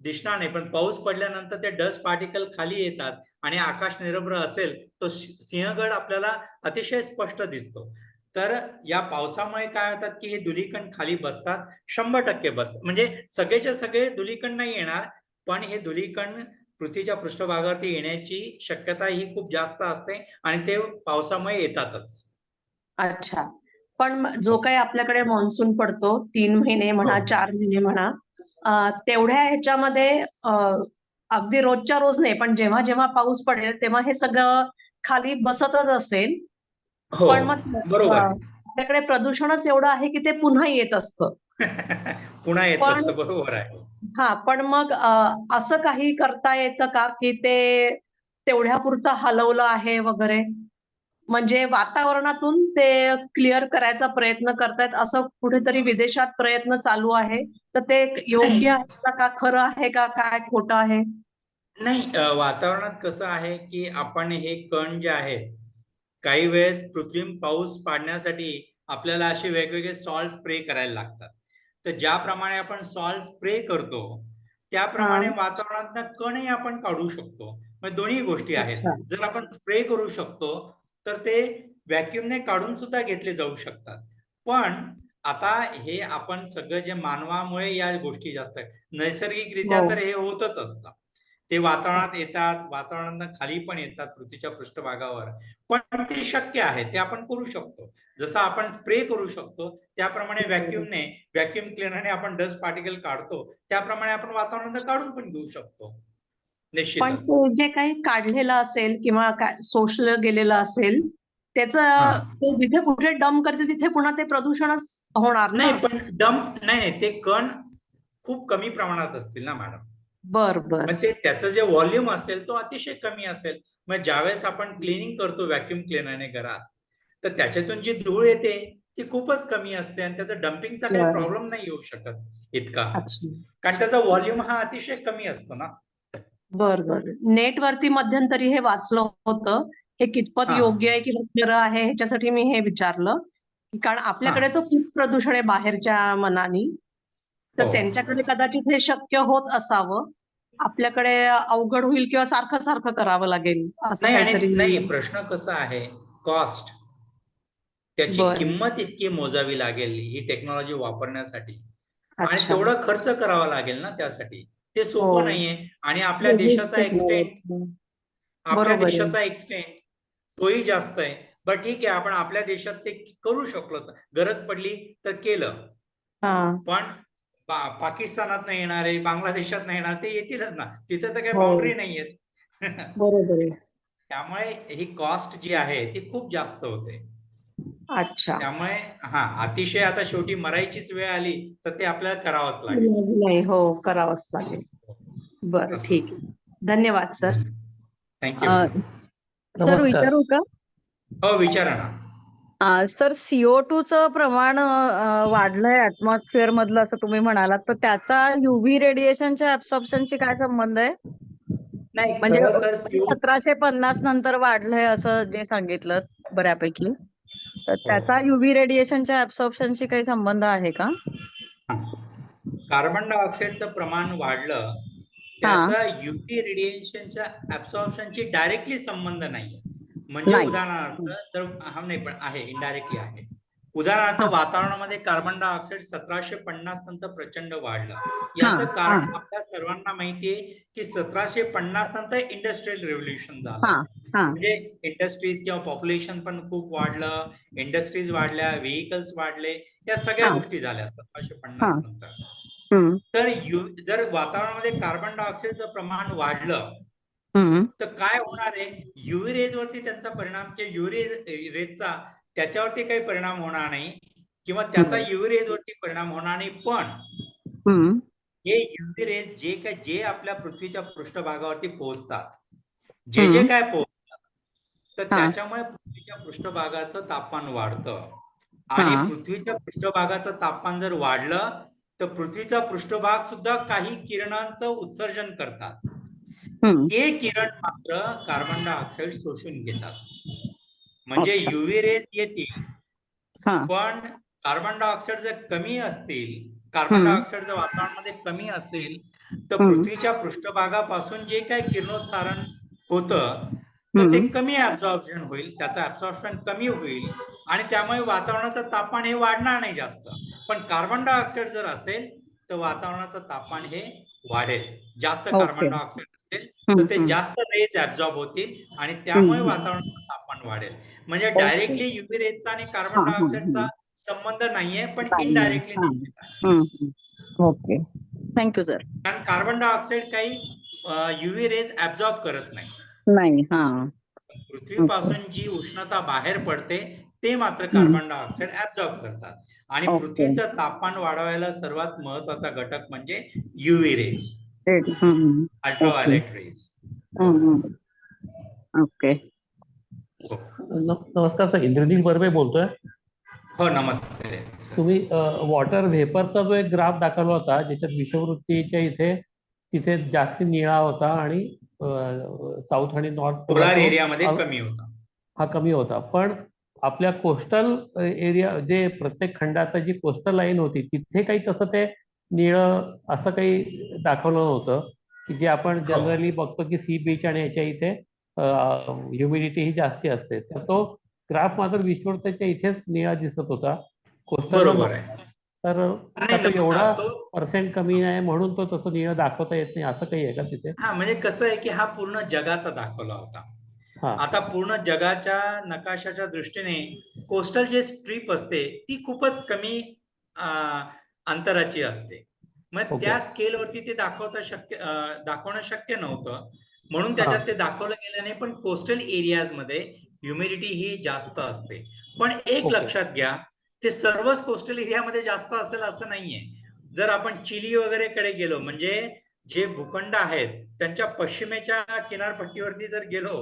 दिसणार नाही, पण पाऊस पडल्यानंतर ते डस्ट पार्टिकल खाली येतात आणि आकाश निरभ्र असेल तो सिंहगड आपल्याला अतिशय स्पष्ट दिसतो. तर या पावसामुळे काय होतात की हे धुलीकण खाली बसतात, 100% बसतात. म्हणजे सगळेच्या सगळे धुलीकण नाही येणार, पण हे धुलीकण पृथ्वीच्या पृष्ठभागावरती येण्याची शक्यता ही खूप जास्त असते आणि ते पावसामुळे येतातच. अच्छा. पण जो काही आपल्याकडे मान्सून पडतो 3 महिने म्हणा, हो. 4 महिने म्हणा, तेवढ्या ह्याच्यामध्ये अगदी रोजच्या रोज नाही, पण जेव्हा जेव्हा पाऊस पडेल तेव्हा हे सगळं खाली बसतच असेल. हो, पण मग बरोबर आहे. आपल्याकडे प्रदूषणच एवढं आहे की ते पुन्हा येत असतं. पुन्हा येत पण असतं, बरोबर आहे. पण मग असं काही करता येतं का की ते तेवढ्यापुरतं हलवलं आहे वगैरे? म्हणजे वातावरणातून ते क्लिअर करायचा प्रयत्न करतायत असं कुठेतरी विदेशात प्रयत्न चालू आहे. तर ते योग्य आहे का, खरं आहे का, काय खोटं आहे? नाही, वातावरणात कसं आहे की आपण हे कण जे आहेत, काही वेळेस कृत्रिम पाऊस पाडण्यासाठी आपल्याला असे वेगवेगळे सॉल्ट स्प्रे करायला लागतात. तर ज्याप्रमाणे आपण सॉल्ट स्प्रे करतो त्याप्रमाणे हा. वातावरणातनं कणही आपण काढू शकतो. म्हणजे दोन्ही गोष्टी आहेत. अच्छा. जर आपण स्प्रे करू शकतो तर ते व्हॅक्युमने काढून सुद्धा घेतले जाऊ शकतात. पण आता हे आपण सगळं जे मानवामुळे या गोष्टी जास्त आहेत. नैसर्गिकरित्या हो. तर हे होतच असतं. ते वातावरणात येतात, वातावरणात खाली पण येतात पृथ्वीच्या पृष्ठभागावर. पण ते शक्य आहे, ते आपण करू शकतो. जसं आपण स्प्रे करू शकतो त्याप्रमाणे व्हॅक्युम क्लिनरने आपण डस्ट पार्टिकल काढतो, त्याप्रमाणे आपण वातावरणात काढून पण घेऊ शकतो. पण निश्चितच. ते जे काही काढलेलं असेल किंवा काय शोषलं गेलेलं असेल, त्याचं हां. ते जिथे कुठे डंप करतील तिथे पुन्हा ते प्रदूषणच होणार नाही, ना? पण डंप नाही, ते कण खूप कमी प्रमाणात असतील ना मॅडम. बर. मग ते त्याचं जे व्हॉल्यूम असेल तो अतिशय कमी असेल. मग ज्यावेळेस आपण क्लिनिंग करतो व्हॅक्युम क्लिनरने घरात, तर त्याच्यातून जी धूळ येते ती खूपच कमी असते आणि त्याचा डम्पिंगचा काही बरं. प्रॉब्लेम नाही येऊ शकत इतका. अच्छा. कारण त्याचा व्हॉल्यूम हा अतिशय कमी असतो ना. बर. नेटवरती मध्यंतरी हे वाचलं होतं. हे कितपत हा योग्य आहे किंवा खरं आहे ह्याच्यासाठी मी हे विचारलं. कारण हा आपल्याकडे तर खूप प्रदूषण आहे बाहेरच्या मनानी. तर हो. त्यांच्याकडे कदाचित हे शक्य होत असावं. आपल्याकडे अवघड होईल किंवा सारखं करावं लागेल असं नाही, आणि काहीतरी. नाही, प्रश्न कसा आहे, कॉस्ट, त्याची बरं. किंमत इतकी मोजावी लागेल ही टेक्नॉलॉजी वापरण्यासाठी आणि अच्छा. तेवढा खर्च करावा लागेल ना त्यासाठी. ते हो. सोपं नाहीये. आणि आपल्या वेगळीच देशाचा एक्सटेंट टेक्नॉलॉजी. आपल्या बरोबर आहे. देशाचा एक्सटेंट तोही जास्त आहे. बट ठीक आहे, आपण आपल्या देशात ते करू शकलो, गरज पडली तर केलं. हां. पण पाकिस्तानात नाही येणार, बांगलादेशात नाही येणार, ते येतीलच ना, तिथे तर काही हो. बाउंड्री नाहीयेत. बरोबर आहे. त्यामुळे ही कॉस्ट जी आहे ती खूप जास्त होते. अच्छा. त्यामुळे हा, अतिशय आता शेवटी मरायचीच वेळ आली तर ते आपल्याला करावंच लागेल. नाही, हो, करावंच लागेल. बरं, असं. ठीक आहे. धन्यवाद सर. थँक्यू अ, मॅडम. सर नमस्कार. विचारू का? हो, विचारा ना. सर CO2चं प्रमाण वाढलंय ऍटमॉस्फिअर मधलं असं तुम्ही म्हणालात, तर त्याचा UV रेडिएशनच्या ऍब्सॉर्प्शनशी काय संबंध आहे? नाही, म्हणजे खरं तर 1750 नंतर वाढलंय असं जे सांगितलं बऱ्यापैकी, तर हो. त्याचा UV रेडिएशनच्या ऍब्सॉर्प्शनशी काही संबंध आहे का? कार्बन डायऑक्साईडचं प्रमाण वाढलं हा. त्याचा युव्ही रेडिएशनच्या ऍब्सॉर्प्शनची डायरेक्टली संबंध नाहीये. म्हणजे नाही. उदाहरणार्थ, जर हा नाही, पण आहे, इनडायरेक्टली आहे. उदाहरणार्थ, हा वातावरणामध्ये कार्बन डायऑक्साईड 1750 नंतर प्रचंड वाढलं. हा याचं हा कारण आपल्या सर्वांना माहितीये की 1750 नंतर इंडस्ट्रियल रेव्होल्युशन हा झालं. हा म्हणजे इंडस्ट्रीज किंवा पॉप्युलेशन पण खूप वाढलं, इंडस्ट्रीज वाढल्या, व्हेइकल्स वाढले, या सगळ्या हा गोष्टी झाल्या 1750 हा नंतर. हम्म तर जर वातावरणामध्ये कार्बन डायऑक्साईडचं प्रमाण वाढलं हम्म तर काय होणार आहे, युव्ही रेज वरती त्यांचा परिणाम किंवा युव्ही रेजचा त्याच्यावरती काही परिणाम होणार नाही किंवा त्याचा युव्ही रेज वरती परिणाम होणार नाही. पण हम्म हे युव्ही रेज जे आपल्या पृथ्वीच्या पृष्ठभागावरती पोहोचतात, जे हम्म काय पोहोचतात, तर हा त्याच्यामुळे पृथ्वीच्या पृष्ठभागाचं तापमान वाढतं. हा आणि पृथ्वीच्या पृष्ठभागाचं तापमान जर वाढलं तर पृथ्वीचा पृष्ठभाग सुद्धा काही किरणांचं उत्सर्जन करतात. हम्म ते किरण मात्र कार्बन डायऑक्साईड शोषून घेतात. म्हणजे अच्छा. युव्ही रेज येतील, हा पण कार्बन डायऑक्साईड जर कमी असतील, कार्बन हम्म डायऑक्साईड जर वातावरणामध्ये कमी असेल तर हम्म पृथ्वीच्या पृष्ठभागापासून जे काही किरणोत्सारण होतं तर ते हम्म कमी ऍब्झॉर्प्शन होईल, त्याचं ऍब्झॉर्प्शन कमी होईल आणि त्यामुळे वातावरणाचं तापमान हे वाढणार नाही जास्त. पण कार्बन डायऑक्साईड जर असेल तर वातावरणाचं तापमान हे वाढेल. जास्त ओके. कार्बन डायऑक्साईड असेल तर ते हम्म जास्त रेज ऍब्झॉर्ब होतील आणि त्यामुळे हम्म वातावरणाचं तापमान वाढेल. म्हणजे ओके. डायरेक्टली युव्ही रेजचा आणि कार्बन डायऑक्साईडचा संबंध नाहीये, पण नाही. इनडायरेक्टली हा. निश्चित आहे. ओके. Thank you sir. कारण कार्बन डायऑक्साईड काही युव्ही रेज ऍब्झॉर्ब करत नाही. नाही. हा. ओके. पृथ्वीपासून जी उष्णता बाहेर पडते ते मात्र हम्म कार्बन डायऑक्साईड ऍब्झॉर्ब करतात. आणि ओके. पृथ्वीचं तापमान वाढवायला सर्वात महत्वाचा घटक म्हणजे UV rays, hmm okay. Ultraviolet rays. Hmm okay. हो. नमस्कार सर, इंद्रनील बर्वे बोलतोय. हो, नमस्ते सर. तुम्ही वॉटर व्हेपरचा जो एक ग्राफ दाखवला होता ज्याच्यात विषुववृत्तीच्या इथे तिथे जास्ती निळा होता आणि साऊथ आणि नॉर्थ पोलार एरियामध्ये कमी होता. हा कमी होता. पण आपल्या कोस्टल एरिया जे प्रत्येक खंडाचा जी कोस्टल लाईन होती तिथे काही तसं ते निळं असं काही दाखवलं नव्हतं की जे आपण जनरली बघतो की सी बीच आणि याच्या इथे ह्युमिडिटी ही जास्ती असते. तर तो ग्राफ मात्र विषुववृत्ताच्या इथेच निळा दिसत होता, कोस्टल बरोबर आहे. तर नाही, तो एवढा तो पर्सेंट कमी आहे म्हणून तो तसं निळं दाखवता येत नाही असं काही आहे का तिथे? म्हणजे कसं आहे की हा पूर्ण जगाचा दाखवला होता. हा आता पूर्ण जगाच्या नकाशाच्या दृष्टीने कोस्टल जे स्ट्रीप असते ती खूपच कमी अंतराची असते. मग ओके. त्या स्केलवरती ते दाखवणं शक्य नव्हतं, म्हणून त्याच्यात ते दाखवलं गेलं नाही. पण कोस्टल एरियाज मध्ये ह्युमिडिटी ही जास्त असते. पण एक ओके. लक्षात घ्या, ते सर्वच कोस्टल एरियामध्ये जास्त असेल असं नाहीये. जर आपण चिली वगैरे कडे गेलो, म्हणजे जे भूखंड आहेत त्यांच्या पश्चिमेच्या किनारपट्टीवरती जर गेलो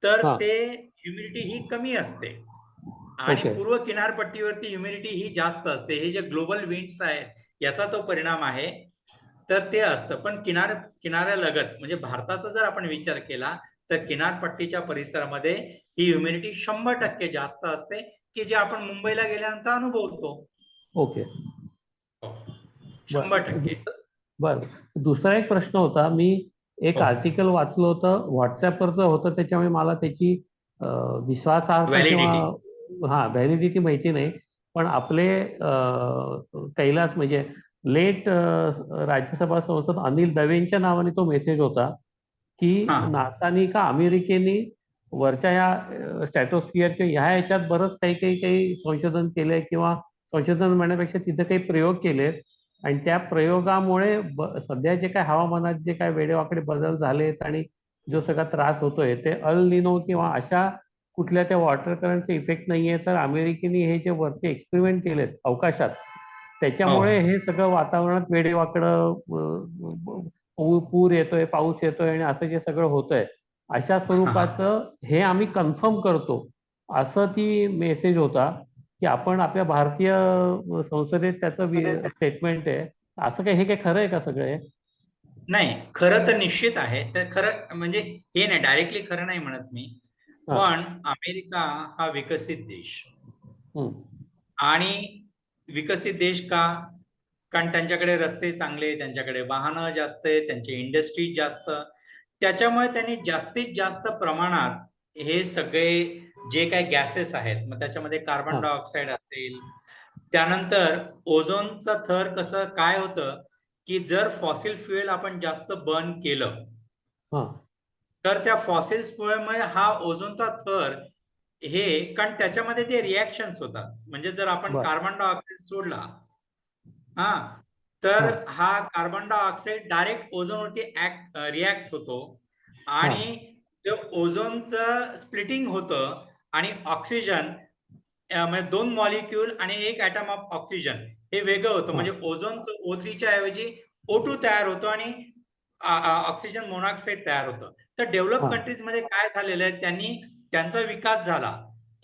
तर हा. ते ह्युमिडिटी ही कमी असते आणि ओके. पूर्व किनारपट्टीवरती ह्युमिडिटी ही जास्त असते. हे जे ग्लोबल विंड्स आहेत याचा तो परिणाम आहे. तर ते असतं. पण किनाऱ्यालगत म्हणजे भारताचा जर आपण विचार केला तर किनारपट्टीच्या परिसरामध्ये ही ह्युमिडिटी 100% जास्त असते की जे आपण मुंबईला गेल्यानंतर अनुभवतो. ओके. हो, 100%. बर, दुसरा एक प्रश्न होता. मी एक हो. आर्टिकल वाचलं होतं, व्हॉट्सअपवरचं होतं, त्याच्यामुळे मला त्याची विश्वासार्हता किंवा व्हॅलिडिटी माहिती नाही. पण आपले कैलास म्हणजे लेट राज्यसभा संसद अनिल दवेंच्या नावाने तो मेसेज होता की नासानी का अमेरिकेने वरच्या या स्ट्रॅटोस्फिअर किंवा ह्या ह्याच्यात बरंच काही संशोधन केलंय किंवा संशोधन म्हणण्यापेक्षा तिथे काही प्रयोग केलेत आणि त्या प्रयोगामुळे सध्या जे काय हवामानात जे काय वेडेवाकडे बदल झालेत आणि जो सगळा त्रास होतोय ते अल निनो किंवा अशा कुठल्या त्या वॉटर करंटचे इफेक्ट नाहीये, तर अमेरिकेने हे जे वरती एक्सपेरिमेंट केलेत अवकाशात त्याच्यामुळे हे सगळं वातावरणात वेडेवाकडं पूर येतोय, पाऊस येतोय आणि असं जे सगळं होतंय अशा स्वरूपाचं हे आम्ही कन्फर्म करतो असं ती मेसेज होता की आपण आपल्या भारतीय संसदेत त्याचं स्टेटमेंट आहे. असं काही हे काय खरं आहे का सगळं? नाही, खरं तर निश्चित आहे. तर खरं म्हणजे हे नाही, डायरेक्टली खरं नाही म्हणत मी. पण अमेरिका हा विकसित देश आणि विकसित देश का? कारण त्यांच्याकडे रस्ते चांगले, त्यांच्याकडे वाहनं जास्त आहेत, त्यांचे इंडस्ट्रीज जास्त. त्याच्यामुळे त्यांनी जास्तीत जास्त प्रमाणात हे सगळे जे काही गॅसेस आहेत, मग त्याच्यामध्ये कार्बन डायऑक्साईड असेल, त्यानंतर ओझोनचा थर कसं काय होतं की जर फॉसिल फ्युएल आपण जास्त बर्न केलं तर त्या फॉसिल फ्युएलमुळे हा ओझोनचा थर हे, कारण त्याच्यामध्ये ते रिॲक्शन्स होतात. म्हणजे जर आपण कार्बन डायऑक्साईड सोडला तर हा कार्बन डायऑक्साईड डायरेक्ट ओझोनवरती रिॲक्ट होतो आणि जे ओझोनचं स्प्लिटिंग होतं आणि ऑक्सिजन म्हणजे 2 मॉलिक्यूल आणि 1 ॲटम ऑफ ऑक्सिजन हे वेगळं होतं. म्हणजे ओझोनचं O3च्या ऐवजी O2 तयार होतो आणि ऑक्सिजन मोनॉक्साईड तयार होतं. तर डेव्हलप कंट्रीजमध्ये काय झालेलं आहे, त्यांनी त्यांचा विकास झाला,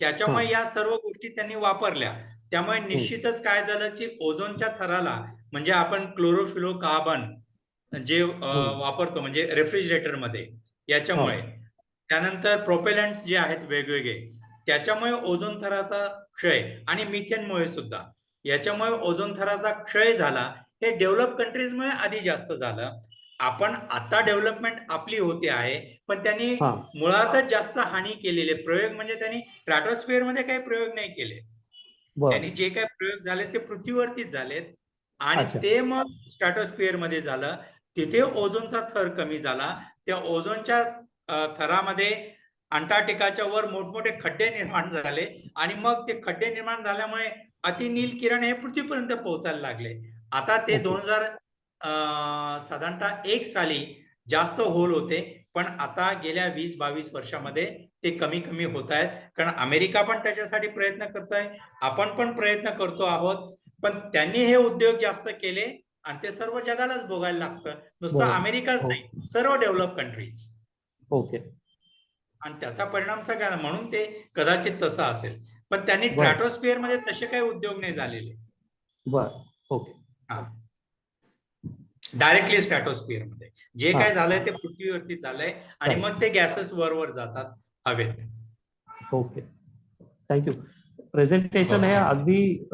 त्याच्यामुळे या सर्व गोष्टी त्यांनी वापरल्या. त्यामुळे निश्चितच काय झालं की ओझोनच्या थराला, म्हणजे आपण क्लोरोफ्लोरोकार्बन जे वापरतो म्हणजे रेफ्रिजरेटर मध्ये, याच्यामुळे, त्यानंतर प्रोपेलंट्स जे आहेत वेगवेगळे, त्याच्यामुळे ओझोन थराचा क्षय आणि मिथेनमुळे सुद्धा याच्यामुळे ओझोन थराचा क्षय झाला. हे डेव्हलप कंट्रीजमुळे आधी जास्त झालं. आपण आता डेव्हलपमेंट आपली होते आहे, पण त्यांनी मुळातच जास्त हानी केलेले प्रयोग म्हणजे त्यांनी स्ट्रॅटोस्फिअर मध्ये काही प्रयोग नाही केले. त्यांनी जे काही प्रयोग झाले ते पृथ्वीवरतीच झालेत आणि ते मग स्ट्रॅटोस्फिअर मध्ये झालं. तिथे ओझोनचा थर कमी झाला. त्या ओझोनच्या थरामध्ये अंटार्क्टिकाच्या वर मोठमोठे खड्डे निर्माण झाले आणि मग ते खड्डे निर्माण झाल्यामुळे अतिनील किरण हे पृथ्वीपर्यंत पोहोचायला लागले. आता ते 2000 साधारणतः 1 साली जास्त होल होते, पण आता गेल्या 20-22 वर्षामध्ये ते कमी कमी होत आहेत. कारण अमेरिका पण त्याच्यासाठी प्रयत्न करतोय, आपण पण प्रयत्न करतो आहोत. पण त्यांनी हे उद्योग जास्त केले आणि ते सर्व जगालाच भोगायला लागतं. नुसतं अमेरिकाच नाही, सर्व डेव्हलप कंट्रीज. ओके. आणि त्याचा परिणाम सगळ्यांना, म्हणून ते कदाचित तसं असेल. पण त्यांनी बरं. स्ट्रॅटोस्फिअर मध्ये तसे काही उद्योग नाही झालेले. बरं. ओके. हा, डायरेक्टली स्ट्रॅटोस्फिअर मध्ये जे हा. काय झालंय ते पृथ्वीवरती झालंय आणि Right. मग ते गॅसेस वर जातात हवेत. ओके. थँक्यू. प्रेझेंटेशन हे हो. अगदी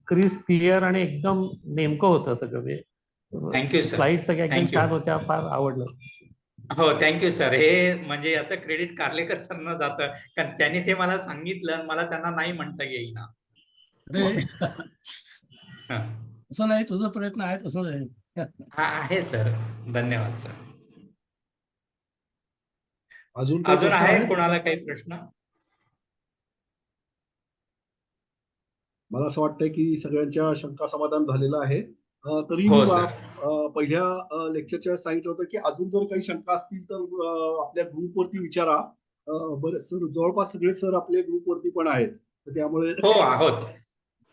क्रिस्प, क्लिअर आणि एकदम नेमकं होतं सगळं. Thank you sir. स्लाइड सगळ्या एकदम थँक्यू. छान होत्या, फार आवडलं. हो, थँक्यू सर. हे म्हणजे याचं क्रेडिट कार्लेकर सरना जातं, कारण त्यांनी ते मला सांगितलं आणि मला त्यांना नाही म्हणता येईना. अरे हं. असं नाही, तुझा प्रयत्न आहे तसं नाही. हा, आहे सर. धन्यवाद सर. अजून काही अजून प्रश्न आहे आहेत? कोणाला काही प्रश्न? मला असं वाटतंय की सगळ्यांच्या शंका समाधान झालेलं आहे. तरी हो मी सर. पहिल्या लेक्चरच्या वेळेस सांगितलं होतं की अजून जर काही शंका असतील तर आपल्या ग्रुपवरती विचारा. बरं सर, जवळपास सगळे सर आपले ग्रुपवरती पण आहेत, तर त्यामुळे हो, आहोत.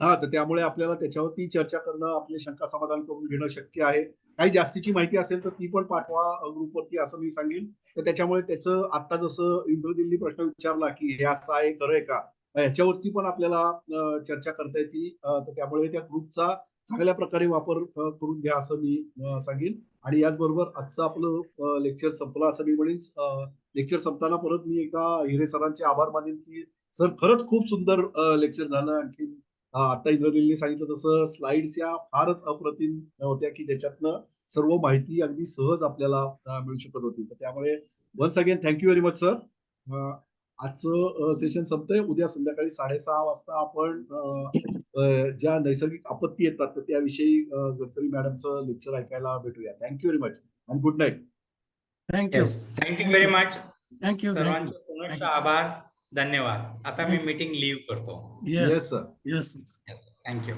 हा, तर त्यामुळे आपल्याला त्याच्यावरती चर्चा करणं, आपले शंका समाधान करून घेणं शक्य आहे. काही जास्तीची माहिती असेल तर ती पण पाठवा ग्रुपवरती, असं मी सांगेन. तर त्याच्यामुळे त्याचं आता जसं इंद्रदिल्ली प्रश्न विचारला की हे असं आहे, खरं आहे का, ह्याच्यावरती पण आपल्याला चर्चा करता येते. तर त्यामुळे त्या ग्रुपचा चांगल्या प्रकारे वापर करून घ्या, असं मी सांगेन. आणि याचबरोबर आजचं आपलं लेक्चर संपलं असं मी म्हणेन. लेक्चर संपताना परत मी एका हिरे सरांचे आभार मानेन की सर खरंच खूप सुंदर लेक्चर झालं. आणखी आता इंद्रनीलने सांगितलं तसं स्लाइड्स या फारच अप्रतिम होत्या की ज्याच्यातनं सर्व माहिती अगदी सहज आपल्याला मिळू शकत होती. तर त्यामुळे once again thank you very much sir. आजचं सेशन संपतंय. उद्या संध्याकाळी 6:30 वाजता आपण ज्या नैसर्गिक आपत्ती येतात तर त्याविषयी गडकरी मॅडमचं लेक्चर ऐकायला भेटूया. थँक्यू व्हेरी मच आणि good night. Thank you. Yes, thank you very much. Thank you. सर्वांचे पुनश्च आभार. धन्यवाद. आता मी मीटिंग लीव्ह करतो. Yes yes sir. Yes. Yes, thank you.